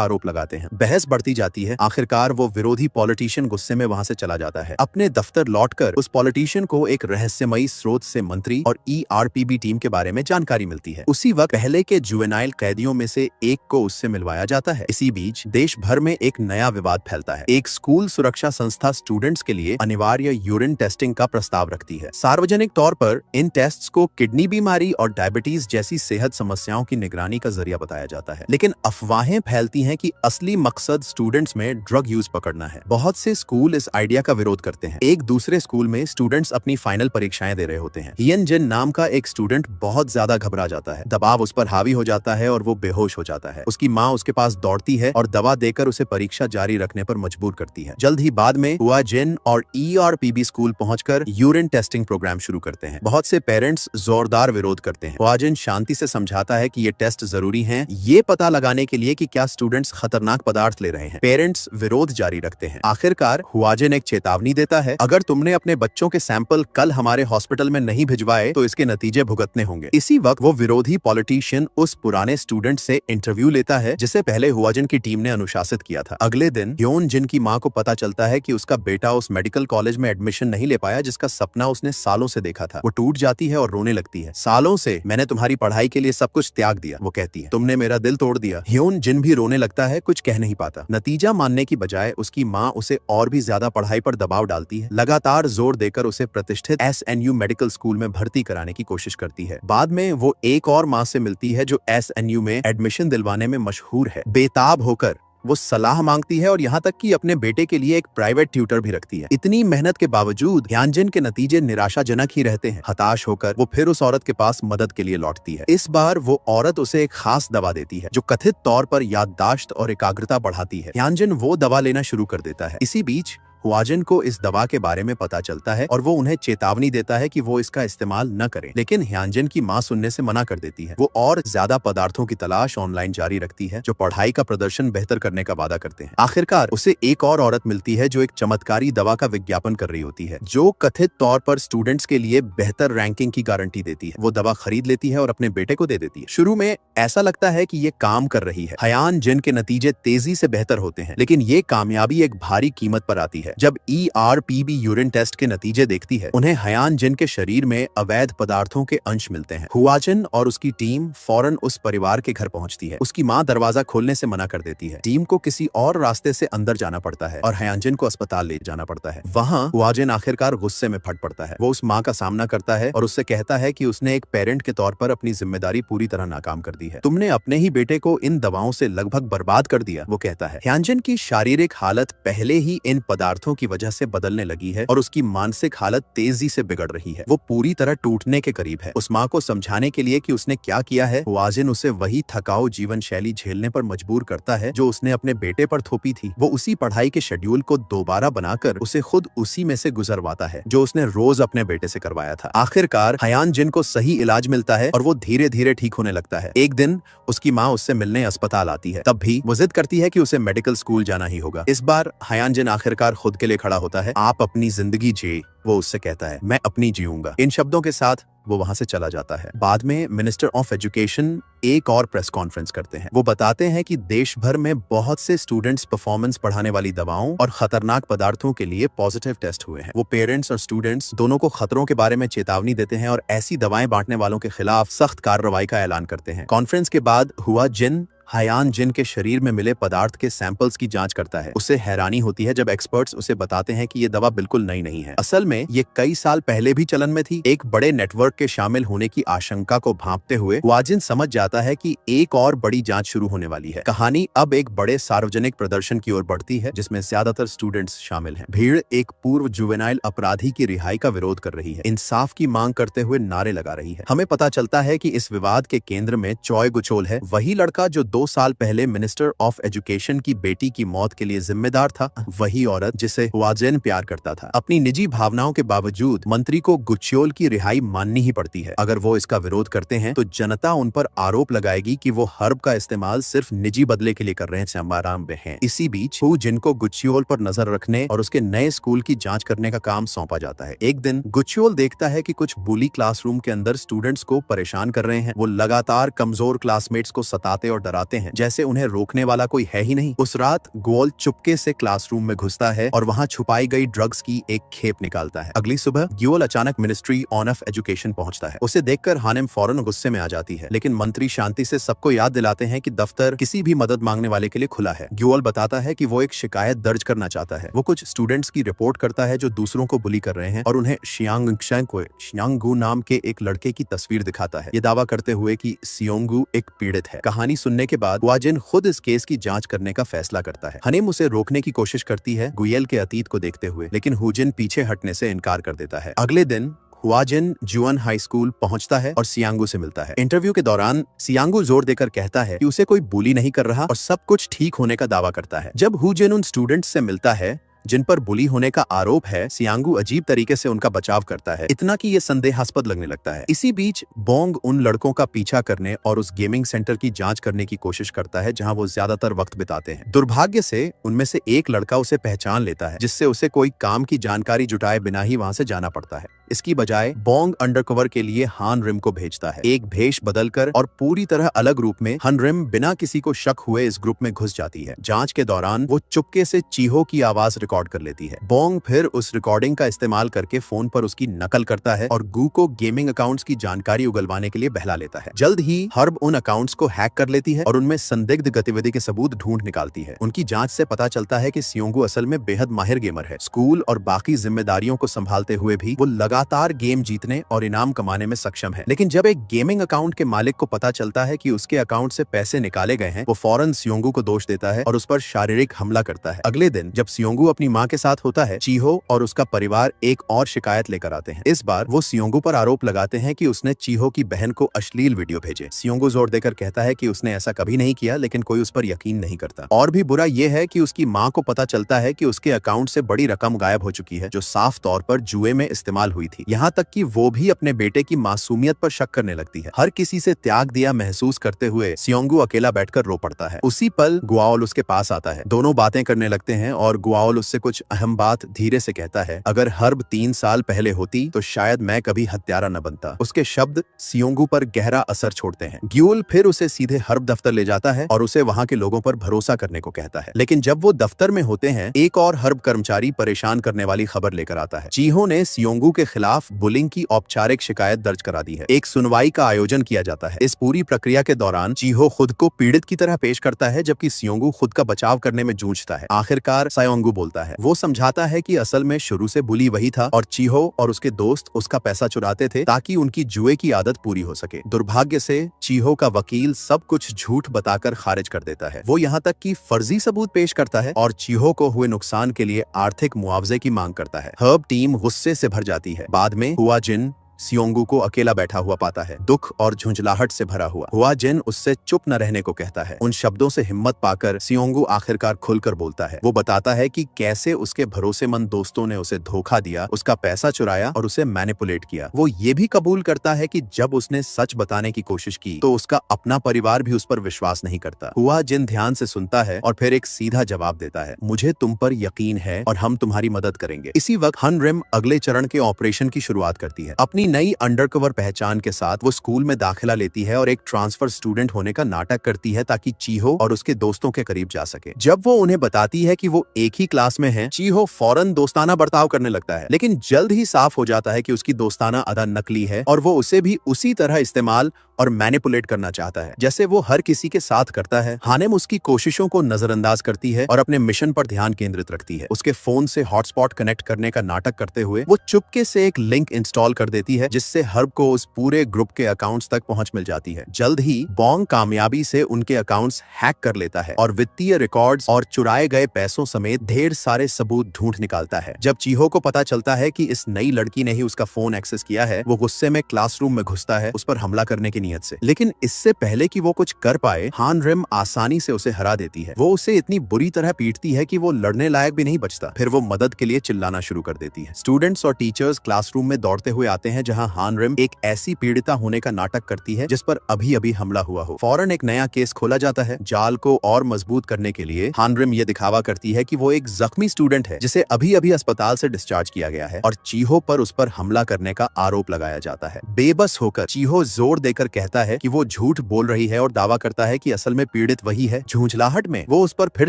[SPEAKER 2] आरोप लगाते हैं। बहस बढ़ती जाती है। आखिरकार वो विरोधी पॉलिटिशियन गुस्से में वहां से चला जाता है। अपने दफ्तर लौटकर उस पॉलिटिशियन को एक रहस्यमयी स्रोत से मंत्री और ERPB टीम के बारे में जानकारी मिलती है। उसी वक्त पहले के जुवेनाइल कैदियों में से एक को उससे मिलवाया जाता है। इसी बीच देश भर में एक नया विवाद फैलता है। एक स्कूल सुरक्षा संस्था स्टूडेंट्स के लिए अनिवार्य यूरिन टेस्टिंग का प्रस्ताव रखती है। सार्वजनिक तौर पर इन टेस्ट्स को किडनी बीमारी और डायबिटीज जैसी सेहत समस्याओं की निगरानी का जरिया बताया जाता है, लेकिन अफवाहें फैलती हैं कि असली मकसद स्टूडेंट्स में ड्रग यूज पकड़ना है। बहुत से स्कूल इस आइडिया का विरोध करते हैं। एक दूसरे स्कूल में स्टूडेंट्स अपनी फाइनल परीक्षाएं दे रहे होते हैं। हियन जिन नाम का एक स्टूडेंट बहुत ज्यादा घबरा जाता है। दबाव उस पर हावी हो जाता है और वो बेहोश हो जाता है। उसकी माँ उसके पास दौड़ती है और दवा देकर उसे परीक्षा जारी रखने पर मजबूर करती है। जल्द ही बाद में हुआ जिन और ERPB स्कूल पहुंचकर यूरिन टेस्टिंग प्रोग्राम शुरू करते हैं। बहुत से पेरेंट्स जोरदार विरोध करते हैं। हुआजिन शांति से समझाता है कि ये टेस्ट जरूरी हैं, ये पता लगाने के लिए कि क्या स्टूडेंट्स खतरनाक पदार्थ ले रहे हैं। पेरेंट्स विरोध जारी रखते हैं। आखिरकार हुआजिन एक चेतावनी देता है, अगर तुमने अपने बच्चों के सैंपल कल हमारे हॉस्पिटल में नहीं भिजवाए तो इसके नतीजे भुगतने होंगे। इसी वक्त वो विरोधी पॉलिटिशियन उस पुराने स्टूडेंट से इंटरव्यू लेता है जिसे पहले हुआजिन की टीम ने अनुशासित किया था। अगले दिन ह्योन जिन की माँ को पता चलता है कि उसका बेटा उस मेडिकल कॉलेज में एडमिशन नहीं ले पाया जिसका सपना उसने सालों से देखा था। वो टूट जाती है और रोने लगती है। सालों से मैंने तुम्हारी पढ़ाई के लिए सब कुछ त्याग दिया, वो कहती है। तुमने मेरा दिल तोड़ दिया। ह्योन जिन भी रोने लगता है, कुछ कह नहीं पाता। नतीजा मानने की बजाय उसकी माँ उसे और भी ज्यादा पढ़ाई पर दबाव डालती है। लगातार जोर देकर उसे प्रतिष्ठित SNU मेडिकल स्कूल में भर्ती कराने की कोशिश करती है। बाद में वो एक और माँ से मिलती है जो SNU में एडमिशन दिलवाने में मशहूर है। बेताब होकर वो सलाह मांगती है और यहाँ तक कि अपने बेटे के लिए एक प्राइवेट ट्यूटर भी रखती है। इतनी मेहनत के बावजूद ह्यानजिन के नतीजे निराशाजनक ही रहते हैं। हताश होकर वो फिर उस औरत के पास मदद के लिए लौटती है। इस बार वो औरत उसे एक खास दवा देती है जो कथित तौर पर याददाश्त और एकाग्रता बढ़ाती है। ह्यानजिन वो दवा लेना शुरू कर देता है। इसी बीच हुआजिन को इस दवा के बारे में पता चलता है और वो उन्हें चेतावनी देता है कि वो इसका इस्तेमाल न करें, लेकिन ह्यानजिन की मां सुनने से मना कर देती है। वो और ज्यादा पदार्थों की तलाश ऑनलाइन जारी रखती है जो पढ़ाई का प्रदर्शन बेहतर करने का वादा करते हैं। आखिरकार उसे एक और औरत मिलती है जो एक चमत्कारी दवा का विज्ञापन कर रही होती है जो कथित तौर पर स्टूडेंट्स के लिए बेहतर रैंकिंग की गारंटी देती है। वो दवा खरीद लेती है और अपने बेटे को दे देती है। शुरू में ऐसा लगता है कि ये काम कर रही है। ह्यानजिन के नतीजे तेजी से बेहतर होते हैं, लेकिन ये कामयाबी एक भारी कीमत पर आती है। जब ERPB यूरिन टेस्ट के नतीजे देखती है, उन्हें ह्यानजिन के शरीर में अवैध पदार्थों के अंश मिलते हैं। हुआजिन और उसकी टीम फौरन उस परिवार के घर पहुंचती है। उसकी मां दरवाजा खोलने से मना कर देती है। टीम को किसी और रास्ते से अंदर जाना पड़ता है और ह्यानजिन को अस्पताल ले जाना पड़ता है। वहां हुआजिन आखिरकार गुस्से में फट पड़ता है। वो उस मां का सामना करता है और उससे कहता है कि उसने एक पेरेंट के तौर पर अपनी जिम्मेदारी पूरी तरह नाकाम कर दी है। तुमने अपने ही बेटे को इन दवाओं से लगभग बर्बाद कर दिया, वो कहता है। ह्यानजिन की शारीरिक हालत पहले ही इन पदार्थों की वजह से बदलने लगी है और उसकी मानसिक हालत तेजी से बिगड़ रही है। वो पूरी तरह टूटने के करीब है। उस मां को समझाने के लिए कि उसने क्या किया है, हुआजिन उसे वही थकाऊ जीवन शैली झेलने पर मजबूर करता है जो उसने अपने बेटे पर थोपी थी। वो उसी पढ़ाई के शेड्यूल को दोबारा बनाकर उसे खुद उसी में से गुजरवाता है जो उसने रोज अपने बेटे से करवाया था। आखिरकार ह्यानजिन को सही इलाज मिलता है और वो धीरे धीरे ठीक होने लगता है। एक दिन उसकी माँ उससे मिलने अस्पताल आती है। तब भी वो जिद करती है कि उसे मेडिकल स्कूल जाना ही होगा। इस बार ह्यानजिन आखिरकार खुद के लिए खड़ा होता है। आप अपनी जिंदगी जिए, वो उससे कहता है। मैं अपनी जीऊंगा। इन शब्दों के साथ वो वहां से चला जाता है। बाद में मिनिस्टर ऑफ एजुकेशन एक और प्रेस कॉन्फ्रेंस करते हैं। वो बताते हैं कि देश भर में बहुत से स्टूडेंट्स परफॉर्मेंस बढ़ाने वाली दवाओं और खतरनाक पदार्थों के लिए पॉजिटिव टेस्ट हुए हैं। वो पेरेंट्स और स्टूडेंट्स दोनों को खतरों के बारे में चेतावनी देते हैं और ऐसी दवाएं बांटने वालों के खिलाफ सख्त कार्रवाई का ऐलान करते हैं। कॉन्फ्रेंस के बाद हुआजिन ह्यानजिन के शरीर में मिले पदार्थ के सैंपल्स की जांच करता है। उसे हैरानी होती है जब एक्सपर्ट्स उसे बताते हैं कि ये दवा बिल्कुल नई नहीं है। असल में ये कई साल पहले भी चलन में थी। एक बड़े नेटवर्क के शामिल होने की आशंका को भांपते हुए हुआजिन समझ जाता है कि एक और बड़ी जांच शुरू होने वाली है। कहानी अब एक बड़े सार्वजनिक प्रदर्शन की ओर बढ़ती है जिसमें ज्यादातर स्टूडेंट्स शामिल हैं। भीड़ एक पूर्व जुवेनाइल अपराधी की रिहाई का विरोध कर रही है, इंसाफ की मांग करते हुए नारे लगा रही है। हमें पता चलता है कि इस विवाद के केंद्र में चॉय गुचोल है, वही लड़का जो 2 साल पहले मिनिस्टर ऑफ एजुकेशन की बेटी की मौत के लिए जिम्मेदार था, वही औरत जिसे हुआजिन प्यार करता था। अपनी निजी भावनाओं के बावजूद मंत्री को गुचियोल की रिहाई माननी ही पड़ती है। अगर वो इसका विरोध करते हैं तो जनता उन पर आरोप लगाएगी कि वो हर्ब का इस्तेमाल सिर्फ निजी बदले के लिए कर रहे हैं, समाराम में हैं। इसी बीच जिनको गुचियोल पर नजर रखने और उसके नए स्कूल की जांच करने का काम सौंपा जाता है। एक दिन गुचियोल देखता है कि कुछ बुली क्लासरूम के अंदर स्टूडेंट्स को परेशान कर रहे हैं। वो लगातार कमजोर क्लासमेट्स को सताते और डराते हैं जैसे उन्हें रोकने वाला कोई है ही नहीं। उस रात गोल चुपके से क्लासरूम में घुसता है और वहां छुपाई गई ड्रग्स की एक खेप निकालता है। अगली सुबह ग्योल अचानक मिनिस्ट्री ऑफ एजुकेशन पहुंचता है। उसे देखकर हानिम फौरन गुस्से में आ जाती है, लेकिन मंत्री शांति से सबको याद दिलाते हैं कि दफ्तर किसी भी मदद मांगने वाले के लिए खुला है। ग्योल बताता है कि वो एक शिकायत दर्ज करना चाहता है। वो कुछ स्टूडेंट्स की रिपोर्ट करता है जो दूसरों को बुली कर रहे हैं और उन्हें शियांगू नाम के एक लड़के की तस्वीर दिखाता है, ये दावा करते हुए कि सियोंगू एक पीड़ित है। कहानी सुनने के बाद हुआजिन खुद इस केस की जांच करने का फैसला करता है। हनीम उसे रोकने की कोशिश करती है गुयल के अतीत को देखते हुए, लेकिन हुजिन पीछे हटने से इनकार कर देता है। अगले दिन हुआजिन जुआन हाई स्कूल पहुंचता है और सियांगू से मिलता है। इंटरव्यू के दौरान सियांगू जोर देकर कहता है कि उसे कोई बुली नहीं कर रहा और सब कुछ ठीक होने का दावा करता है। जब हुजिन उन स्टूडेंट्स से मिलता है जिन पर बुली होने का आरोप है, सियांगू अजीब तरीके से उनका बचाव करता है, इतना कि ये संदेहास्पद लगने लगता है। इसी बीच बोंग उन लड़कों का पीछा करने और उस गेमिंग सेंटर की जांच करने की कोशिश करता है जहां वो ज्यादातर वक्त बिताते हैं। दुर्भाग्य से उनमें से एक लड़का उसे पहचान लेता है, जिससे उसे कोई काम की जानकारी जुटाए बिना ही वहां से जाना पड़ता है। इसकी बजाय बोंग अंडरकवर के लिए हान रिम को भेजता है। एक भेष बदलकर और पूरी तरह अलग रूप में हान रिम बिना किसी को शक हुए इस ग्रुप में घुस जाती है। जांच के दौरान वो चुपके से चीहो की आवाज रिकॉर्ड कर लेती है। बोंग फिर उस रिकॉर्डिंग का इस्तेमाल करके फोन पर उसकी नकल करता है और गू को गेमिंग अकाउंट्स की जानकारी उगलवाने के लिए बहला लेता है। जल्द ही हर्ब उन अकाउंट्स को हैक कर लेती है और उनमें संदिग्ध गतिविधि के सबूत ढूंढ निकालती है। उनकी जांच से पता चलता है कि सियोंगू असल में बेहद माहिर गेमर है। स्कूल और बाकी जिम्मेदारियों को संभालते हुए भी वो लगातार गेम जीतने और इनाम कमाने में सक्षम है। लेकिन जब एक गेमिंग अकाउंट के मालिक को पता चलता है कि उसके अकाउंट से पैसे निकाले गए हैं, वो फौरन सियोंगू को दोष देता है और उस पर शारीरिक हमला करता है। अगले दिन जब सियोंगू अपनी मां के साथ होता है, चीहो और उसका परिवार एक और शिकायत लेकर आते हैं। इस बार वो सियोंगू पर आरोप लगाते हैं कि उसने चीहो की बहन को अश्लील वीडियो भेजे। सियोंगू जोर देकर कहता है कि उसने ऐसा कभी नहीं किया, लेकिन कोई उस पर यकीन नहीं करता। और भी बुरा यह है कि उसकी मां को पता चलता है कि उसके अकाउंट से बड़ी रकम गायब हो चुकी है, जो साफ तौर पर जुए में इस्तेमाल हुई थी। यहाँ तक कि वो भी अपने बेटे की मासूमियत पर शक करने लगती है। हर किसी से त्याग दिया महसूस करते हुए सियोंगू अकेला बैठकर रो पड़ता है। उसी पल गुआओल उसके पास आता है। दोनों बातें करने लगते हैं और गुआओल उससे कुछ अहम बात धीरे से कहता है। अगर हर्ब 3 साल पहले होती तो शायद मैं कभी हत्यारा न बनता। उसके शब्द सियोंगू पर गहरा असर छोड़ते हैं। ग्यूल फिर उसे सीधे हर्ब दफ्तर ले जाता है और उसे वहां के लोगों पर भरोसा करने को कहता है। लेकिन जब वो दफ्तर में होते हैं, एक और हर्ब कर्मचारी परेशान करने वाली खबर लेकर आता है। चीहो ने सियोंगू के खिलाफ बुलिंग की औपचारिक शिकायत दर्ज करा दी है। एक सुनवाई का आयोजन किया जाता है। इस पूरी प्रक्रिया के दौरान चीहो खुद को पीड़ित की तरह पेश करता है, जबकि सियोंगू खुद का बचाव करने में जूझता है। आखिरकार सायोंगू बोलता है। वो समझाता है कि असल में शुरू से बुली वही था और चीहो और उसके दोस्त उसका पैसा चुराते थे ताकि उनकी जुए की आदत पूरी हो सके। दुर्भाग्य से चीहो का वकील सब कुछ झूठ बताकर खारिज कर देता है। वो यहाँ तक कि फर्जी सबूत पेश करता है और चीहो को हुए नुकसान के लिए आर्थिक मुआवजे की मांग करता है। हर्ब टीम गुस्से से भर जाती है। बाद में हुआ जिन सियोंगू को अकेला बैठा हुआ पाता है, दुख और झुंझलाहट से भरा हुआ। हुआ जिन उससे चुप न रहने को कहता है। उन शब्दों से हिम्मत पाकर सियोंगू आखिरकार खुलकर बोलता है। वो बताता है कि कैसे उसके भरोसेमंद दोस्तों ने उसे धोखा दिया, उसका पैसा चुराया और उसे मैनिपुलेट किया। वो ये भी कबूल करता है कि जब उसने सच बताने की कोशिश की तो उसका अपना परिवार भी उस पर विश्वास नहीं करता। हुआ जिन ध्यान से सुनता है और फिर एक सीधा जवाब देता है। मुझे तुम पर यकीन है और हम तुम्हारी मदद करेंगे। इसी वक्त हन रिम अगले चरण के ऑपरेशन की शुरुआत करती है। अपनी नई अंडरकवर पहचान के साथ वो स्कूल में दाखिला लेती है और एक ट्रांसफर स्टूडेंट होने का नाटक करती है ताकि चीहो और उसके दोस्तों के करीब जा सके। जब वो उन्हें बताती है कि वो एक ही क्लास में हैं, चीहो फौरन दोस्ताना बर्ताव करने लगता है, लेकिन जल्द ही साफ हो जाता है कि उसकी दोस्ताना अदा नकली है और वो उसे भी उसी तरह इस्तेमाल और मैनिपुलेट करना चाहता है जैसे वो हर किसी के साथ करता है। हानेम उसकी कोशिशों को नजरअंदाज करती है और अपने मिशन पर ध्यान केंद्रित रखती है। उसके फोन से हॉटस्पॉट कनेक्ट करने का नाटक करते हुए वो चुपके से एक लिंक इंस्टॉल कर देती है, जिससे हर्ब को उस पूरे ग्रुप के अकाउंट्स तक पहुंच मिल जाती है। जल्द ही बोंग कामयाबी से उनके अकाउंट्स हैक कर लेता है और वित्तीय रिकॉर्ड्स और चुराए गए पैसों समेत ढेर सारे सबूत ढूंढ निकालता है। जब चीहो को पता चलता है कि इस नई लड़की ने ही उसका फोन एक्सेस किया है, वो गुस्से में क्लासरूम में घुसता है, उस पर हमला करने की नियत से। लेकिन इससे पहले कि वो कुछ कर पाए, हान रिम आसानी से उसे हरा देती है। वो उसे इतनी बुरी तरह पीटती है कि वो लड़ने लायक भी नहीं बचता। फिर वो मदद के लिए चिल्लाना शुरू कर देती है। स्टूडेंट्स और टीचर्स क्लासरूम में दौड़ते हुए आते हैं, जहां हान रिम एक ऐसी पीड़िता होने का नाटक करती है जिस पर अभी अभी हमला हुआ हो। फौरन एक नया केस खोला जाता है। जाल को और मजबूत करने के लिए हान रिम ये दिखावा करती है कि वो एक जख्मी स्टूडेंट है जिसे अभी अभी अस्पताल से डिस्चार्ज किया गया है और चीहो पर उस पर हमला करने का आरोप लगाया जाता है। बेबस होकर चीहो जोर देकर कहता है कि वो झूठ बोल रही है और दावा करता है कि असल में पीड़ित वही है। झूंझलाहट में वो उस पर फिर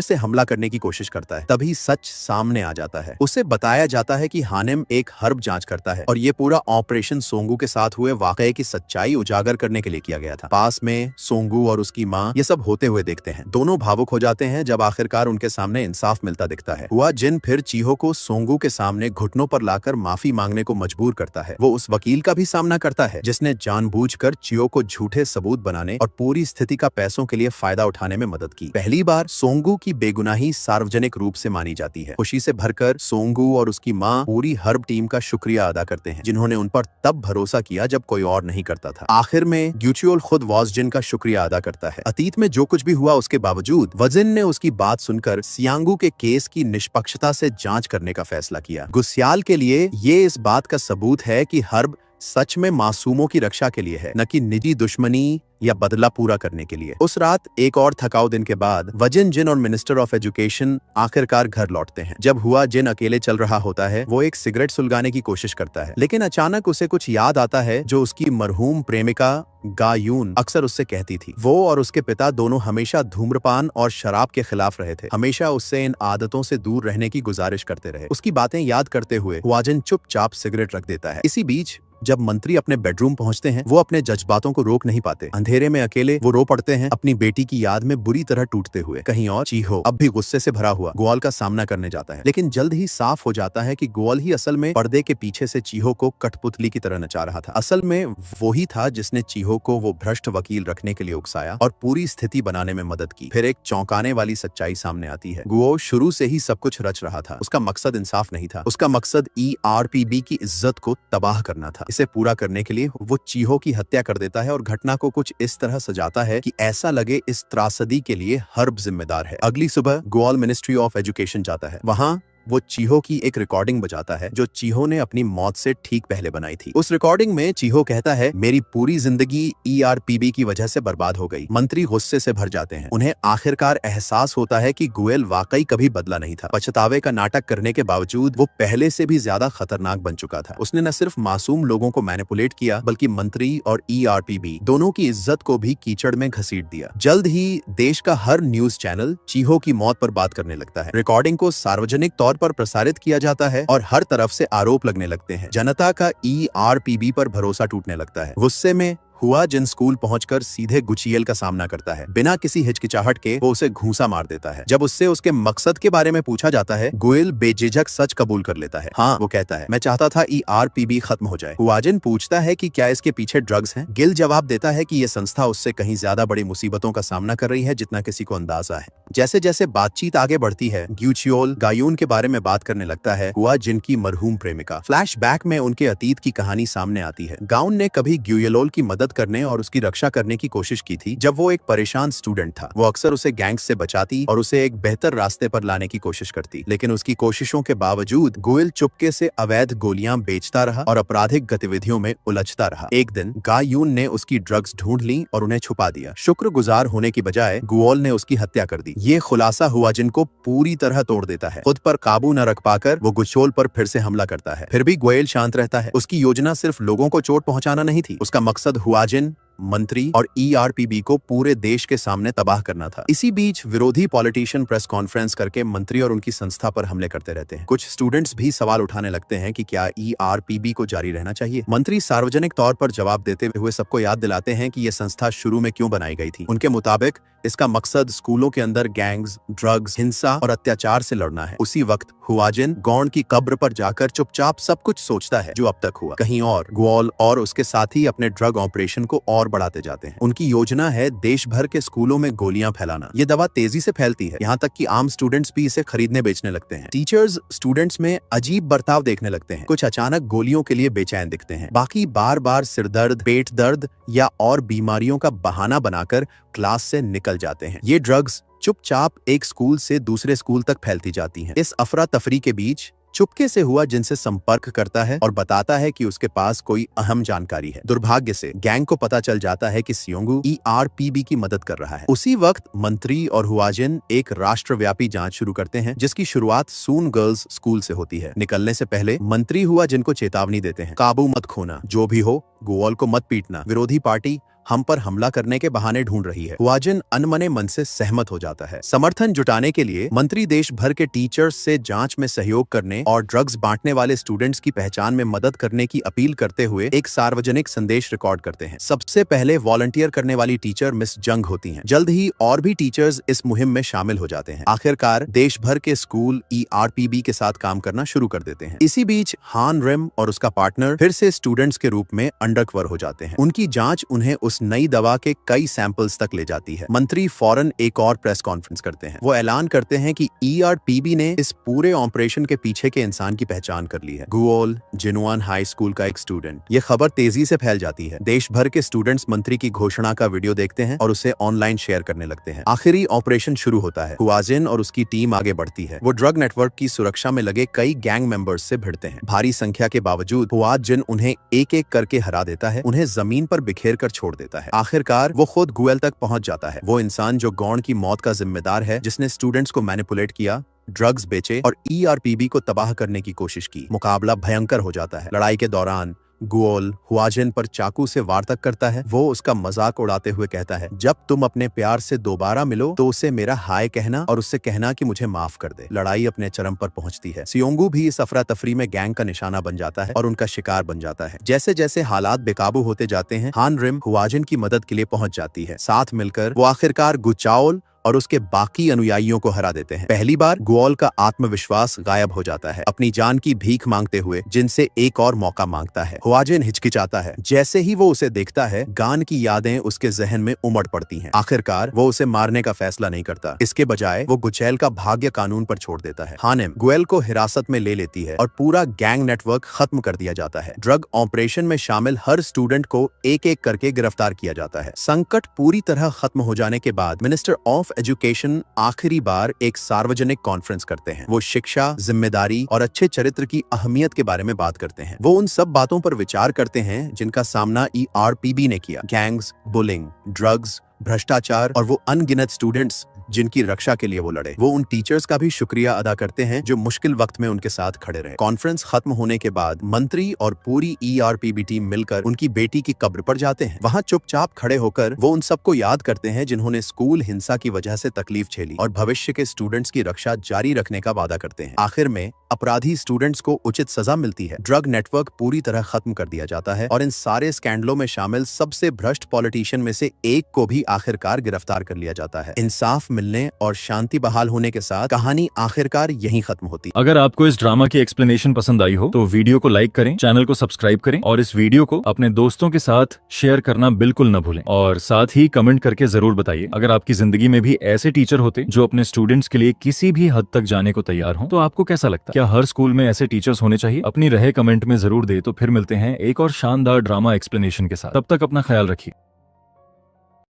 [SPEAKER 2] से हमला करने की कोशिश करता है। तभी सच सामने आ जाता है। उसे बताया जाता है कि हानेम एक हर्ब जांच करता है और ये पूरा ऑपरेशन सोंगू के साथ हुए वाकये की सच्चाई उजागर करने के लिए किया गया था। पास में सोंगू और उसकी माँ ये सब होते हुए देखते हैं। दोनों भावुक हो जाते हैं जब आखिरकार उनके सामने इंसाफ मिलता दिखता है। हुआ जिन फिर चीहो को सोंगू के सामने घुटनों पर लाकर माफी मांगने को मजबूर करता है। वो उस वकील का भी सामना करता है जिसने जानबूझकर चीहो को झूठे सबूत बनाने और पूरी स्थिति का पैसों के लिए फायदा उठाने में मदद की। पहली बार सोंगू की बेगुनाही सार्वजनिक रूप से मानी जाती है। खुशी से भरकर सोंगू और उसकी माँ पूरी हर्ब टीम का शुक्रिया अदा करते हैं जिन्होंने उन पर तब भरोसा किया जब कोई और नहीं करता था। आखिर में ग्यूचुअल खुद वाजजिन का शुक्रिया अदा करता है। अतीत में जो कुछ भी हुआ उसके बावजूद वजिन ने उसकी बात सुनकर सियांगू के केस की निष्पक्षता से जांच करने का फैसला किया। गुस्याल के लिए ये इस बात का सबूत है कि हर्ब सच में मासूमों की रक्षा के लिए है, न कि निजी दुश्मनी या बदला पूरा करने के लिए। उस रात एक और थकाऊ दिन के बाद वजिन जिन और मिनिस्टर ऑफ एजुकेशन आखिरकार घर लौटते हैं। जब हुआ जिन अकेले चल रहा होता है, वो एक सिगरेट सुलगाने की कोशिश करता है, लेकिन अचानक उसे कुछ याद आता है जो उसकी मरहूम प्रेमिका गायून अक्सर उससे कहती थी। वो और उसके पिता दोनों हमेशा धूम्रपान और शराब के खिलाफ रहे थे, हमेशा उससे इन आदतों से दूर रहने की गुजारिश करते रहे। उसकी बातें याद करते हुए हुआजिन चुपचाप सिगरेट रख देता है। इसी बीच जब मंत्री अपने बेडरूम पहुंचते हैं, वो अपने जज्बातों को रोक नहीं पाते। अंधेरे में अकेले वो रो पड़ते हैं, अपनी बेटी की याद में बुरी तरह टूटते हुए। कहीं और चीहो अब भी गुस्से से भरा हुआ ग्वाल का सामना करने जाता है, लेकिन जल्द ही साफ हो जाता है कि ग्वाल ही असल में पर्दे के पीछे से चीहो को कठपुतली की तरह नचा रहा था। असल में वही था जिसने चीहो को वो भ्रष्ट वकील रखने के लिए उकसाया और पूरी स्थिति बनाने में मदद की। फिर एक चौंकाने वाली सच्चाई सामने आती है। गुओ शुरू से ही सब कुछ रच रहा था। उसका मकसद इंसाफ नहीं था, उसका मकसद ERPB की इज्जत को तबाह करना था। इसे पूरा करने के लिए वो चीहो की हत्या कर देता है और घटना को कुछ इस तरह सजाता है कि ऐसा लगे इस त्रासदी के लिए हर्ब जिम्मेदार है। अगली सुबह ग्वाल मिनिस्ट्री ऑफ एजुकेशन जाता है। वहां वो चीहो की एक रिकॉर्डिंग बजाता है जो चीहो ने अपनी मौत से ठीक पहले बनाई थी। उस रिकॉर्डिंग में चीहो कहता है, मेरी पूरी जिंदगी ERPB की वजह से बर्बाद हो गई। मंत्री गुस्से से भर जाते हैं। उन्हें आखिरकार एहसास होता है कि गुएल वाकई कभी बदला नहीं था। पछतावे का नाटक करने के बावजूद वो पहले से भी ज्यादा खतरनाक बन चुका था। उसने न सिर्फ मासूम लोगों को मैनिपुलेट किया, बल्कि मंत्री और ERPB दोनों की इज्जत को भी कीचड़ में घसीट दिया। जल्द ही देश का हर न्यूज चैनल चीहो की मौत पर बात करने लगता है। रिकॉर्डिंग को सार्वजनिक तौर पर प्रसारित किया जाता है और हर तरफ से आरोप लगने लगते हैं। जनता का ERPB पर भरोसा टूटने लगता है। गुस्से में हुआजिन स्कूल पहुंचकर सीधे गुचियल का सामना करता है। बिना किसी हिचकिचाहट के वो उसे घूंसा मार देता है। जब उससे उसके मकसद के बारे में पूछा जाता है, गुएल बेझिझक सच कबूल कर लेता है। हाँ, वो कहता है, मैं चाहता था ERPB खत्म हो जाए। हुआजिन पूछता है कि क्या इसके पीछे ड्रग्स हैं? गिल जवाब देता है कि यह संस्था उससे कहीं ज्यादा बड़ी मुसीबतों का सामना कर रही है जितना किसी को अंदाजा है। जैसे जैसे बातचीत आगे बढ़ती है, ग्यूचियोल गायून के बारे में बात करने लगता है, हुआजिन की मरहूम प्रेमिका। फ्लैशबैक में उनके अतीत की कहानी सामने आती है। गाउन ने कभी ग्यूयलोल की मदद करने और उसकी रक्षा करने की कोशिश की थी जब वो एक परेशान स्टूडेंट था। वो अक्सर उसे गैंग्स से बचाती और उसे एक बेहतर रास्ते पर लाने की कोशिश करती, लेकिन उसकी कोशिशों के बावजूद गुएल चुपके से अवैध गोलियां बेचता रहा और आपराधिक गतिविधियों में उलझता रहा। एक दिन गायून ने उसकी ड्रग्स ढूंढ ली और उन्हें छुपा दिया। शुक्रगुजार होने की बजाय गुओल ने उसकी हत्या कर दी। ये खुलासा हुआजिन को पूरी तरह तोड़ देता है। खुद पर काबू न रख पाकर वो गुचोल पर फिर से हमला करता है। फिर भी गुएल शांत रहता है। उसकी योजना सिर्फ लोगों को चोट पहुंचाना नहीं थी, उसका मकसद हुआजिन, मंत्री और ERPB को पूरे देश के सामने तबाह करना था। इसी बीच विरोधी पॉलिटिशियन प्रेस कॉन्फ्रेंस करके मंत्री और उनकी संस्था पर हमले करते रहते हैं। कुछ स्टूडेंट्स भी सवाल उठाने लगते हैं कि क्या ERPB को जारी रहना चाहिए। मंत्री सार्वजनिक तौर पर जवाब देते हुए सबको याद दिलाते हैं कि यह संस्था शुरू में क्यों बनाई गई थी। उनके मुताबिक इसका मकसद स्कूलों के अंदर गैंग्स, ड्रग्स, हिंसा और अत्याचार से लड़ना है। उसी वक्त हुआजिन गौंड की कब्र पर जाकर चुपचाप सब कुछ सोचता है जो अब तक हुआ। कहीं और ग्वाल और उसके साथी अपने ड्रग ऑपरेशन को और बढ़ाते जाते हैं। उनकी योजना है देश भर के स्कूलों में गोलियां फैलाना। ये दवा तेजी से फैलती है, यहाँ तक कि आम स्टूडेंट्स भी इसे खरीदने बेचने लगते हैं। टीचर्स स्टूडेंट्स में अजीब बर्ताव देखने लगते हैं। कुछ अचानक गोलियों के लिए बेचैन दिखते हैं, बाकी बार बार सिरदर्द, पेट दर्द या और बीमारियों का बहाना बनाकर क्लास से निकल जाते हैं। ये ड्रग्स चुपचाप एक स्कूल से दूसरे स्कूल तक फैलती जाती हैं। इस अफरा तफरी के बीच चुपके से हुआ जिनसे संपर्क करता है और बताता है कि उसके पास कोई अहम जानकारी है। दुर्भाग्य से गैंग को पता चल जाता है कि सियोंगू ERPB की मदद कर रहा है। उसी वक्त मंत्री और हुआजिन एक राष्ट्रव्यापी जांच शुरू करते हैं जिसकी शुरुआत सून गर्ल्स स्कूल से होती है। निकलने से पहले मंत्री हुआजिन को चेतावनी देते हैं, काबू मत खोना, जो भी हो गुओल को मत पीटना, विरोधी पार्टी हम पर हमला करने के बहाने ढूंढ रही है। हुआजिन अनमने मन से सहमत हो जाता है। समर्थन जुटाने के लिए मंत्री देश भर के टीचर्स से जांच में सहयोग करने और ड्रग्स बांटने वाले स्टूडेंट्स की पहचान में मदद करने की अपील करते हुए एक सार्वजनिक संदेश रिकॉर्ड करते हैं। सबसे पहले वॉलंटियर करने वाली टीचर मिस जंग होती हैं। जल्द ही और भी टीचर्स इस मुहिम में शामिल हो जाते हैं। आखिरकार देश भर के स्कूल ERPB के साथ काम करना शुरू कर देते हैं। इसी बीच हान रिम और उसका पार्टनर फिर से स्टूडेंट्स के रूप में अंडरकवर हो जाते हैं। उनकी जांच उन्हें उस उस नई दवा के कई सैंपल्स तक ले जाती है। मंत्री फौरन एक और प्रेस कॉन्फ्रेंस करते हैं। वो ऐलान करते हैं कि ERPB ने इस पूरे ऑपरेशन के पीछे के इंसान की पहचान कर ली है, गुओल जिनवान हाई स्कूल का एक स्टूडेंट। ये खबर तेजी से फैल जाती है। देश भर के स्टूडेंट्स मंत्री की घोषणा का वीडियो देखते हैं और उसे ऑनलाइन शेयर करने लगते हैं। आखिरी ऑपरेशन शुरू होता है। हुआजिन और उसकी टीम आगे बढ़ती है। वो ड्रग नेटवर्क की सुरक्षा में लगे कई गैंग मेंबर्स से भिड़ते हैं। भारी संख्या के बावजूद हुआजिन उन्हें एक एक करके हरा देता है, उन्हें जमीन पर बिखेर कर छोड़ देता है। आखिरकार वो खुद गुएल तक पहुंच जाता है, वो इंसान जो गौंड की मौत का जिम्मेदार है, जिसने स्टूडेंट्स को मैनिपुलेट किया, ड्रग्स बेचे और ERPB को तबाह करने की कोशिश की। मुकाबला भयंकर हो जाता है। लड़ाई के दौरान गुओल हुआजिन पर चाकू से वार तक करता है। वो उसका मजाक उड़ाते हुए कहता है, जब तुम अपने प्यार से दोबारा मिलो तो उसे मेरा हाय कहना और उससे कहना कि मुझे माफ कर दे। लड़ाई अपने चरम पर पहुंचती है। सियोंगू भी इस अफरा तफरी में गैंग का निशाना बन जाता है और उनका शिकार बन जाता है। जैसे जैसे हालात बेकाबू होते जाते हैं, हान रिम हुआजिन की मदद के लिए पहुंच जाती है। साथ मिलकर वो आखिरकार गुचाओल और उसके बाकी अनुयायियों को हरा देते हैं। पहली बार गुओल का आत्मविश्वास गायब हो जाता है, अपनी जान की भीख मांगते हुए जिनसे एक और मौका मांगता है। हुआजिन हिचकिचाता है। जैसे ही वो उसे देखता है, गान की यादें उसके जहन में उमड़ पड़ती हैं। आखिरकार वो उसे मारने का फैसला नहीं करता। इसके बजाय वो गुचैल का भाग्य कानून पर छोड़ देता है। हानिम गुएल को हिरासत में ले लेती है और पूरा गैंग नेटवर्क खत्म कर दिया जाता है। ड्रग ऑपरेशन में शामिल हर स्टूडेंट को एक एक करके गिरफ्तार किया जाता है। संकट पूरी तरह खत्म हो जाने के बाद मिनिस्टर ऑफ एजुकेशन आखिरी बार एक सार्वजनिक कॉन्फ्रेंस करते हैं। वो शिक्षा, जिम्मेदारी और अच्छे चरित्र की अहमियत के बारे में बात करते हैं। वो उन सब बातों पर विचार करते हैं जिनका सामना ERPB ने किया, गैंग्स, बुलिंग, ड्रग्स, भ्रष्टाचार और वो अनगिनत स्टूडेंट्स जिनकी रक्षा के लिए वो लड़े। वो उन टीचर्स का भी शुक्रिया अदा करते हैं जो मुश्किल वक्त में उनके साथ खड़े रहे। कॉन्फ्रेंस खत्म होने के बाद मंत्री और पूरी ERPB टीम मिलकर उनकी बेटी की कब्र पर जाते हैं। वहां चुपचाप खड़े होकर वो उन सबको याद करते हैं जिन्होंने स्कूल हिंसा की वजह से तकलीफ झेली और भविष्य के स्टूडेंट्स की रक्षा जारी रखने का वादा करते हैं। आखिर में अपराधी स्टूडेंट्स को उचित सजा मिलती है। ड्रग नेटवर्क पूरी तरह खत्म कर दिया जाता है और इन सारे स्कैंडलों में शामिल सबसे भ्रष्ट पॉलिटिशियन में से एक को भी आखिरकार गिरफ्तार कर लिया जाता है। इंसाफ मिलने और शांति बहाल होने के साथ कहानी आखिरकार यहीं खत्म होती है।
[SPEAKER 1] अगर आपको इस ड्रामा की एक्सप्लेनेशन पसंद आई हो तो वीडियो को लाइक करें, चैनल को सब्सक्राइब करें और इस वीडियो को अपने दोस्तों के साथ शेयर करना बिल्कुल न भूलें। और साथ ही कमेंट करके जरूर बताइए अगर आपकी जिंदगी में भी ऐसे टीचर होते जो अपने स्टूडेंट्स के लिए किसी भी हद तक जाने को तैयार हो, तो आपको कैसा लगता है? क्या हर स्कूल में ऐसे टीचर्स होने चाहिए? अपनी राय कमेंट में जरूर दे। तो फिर मिलते हैं एक और शानदार ड्रामा एक्सप्लेनेशन के साथ। तब तक अपना ख्याल रखिए।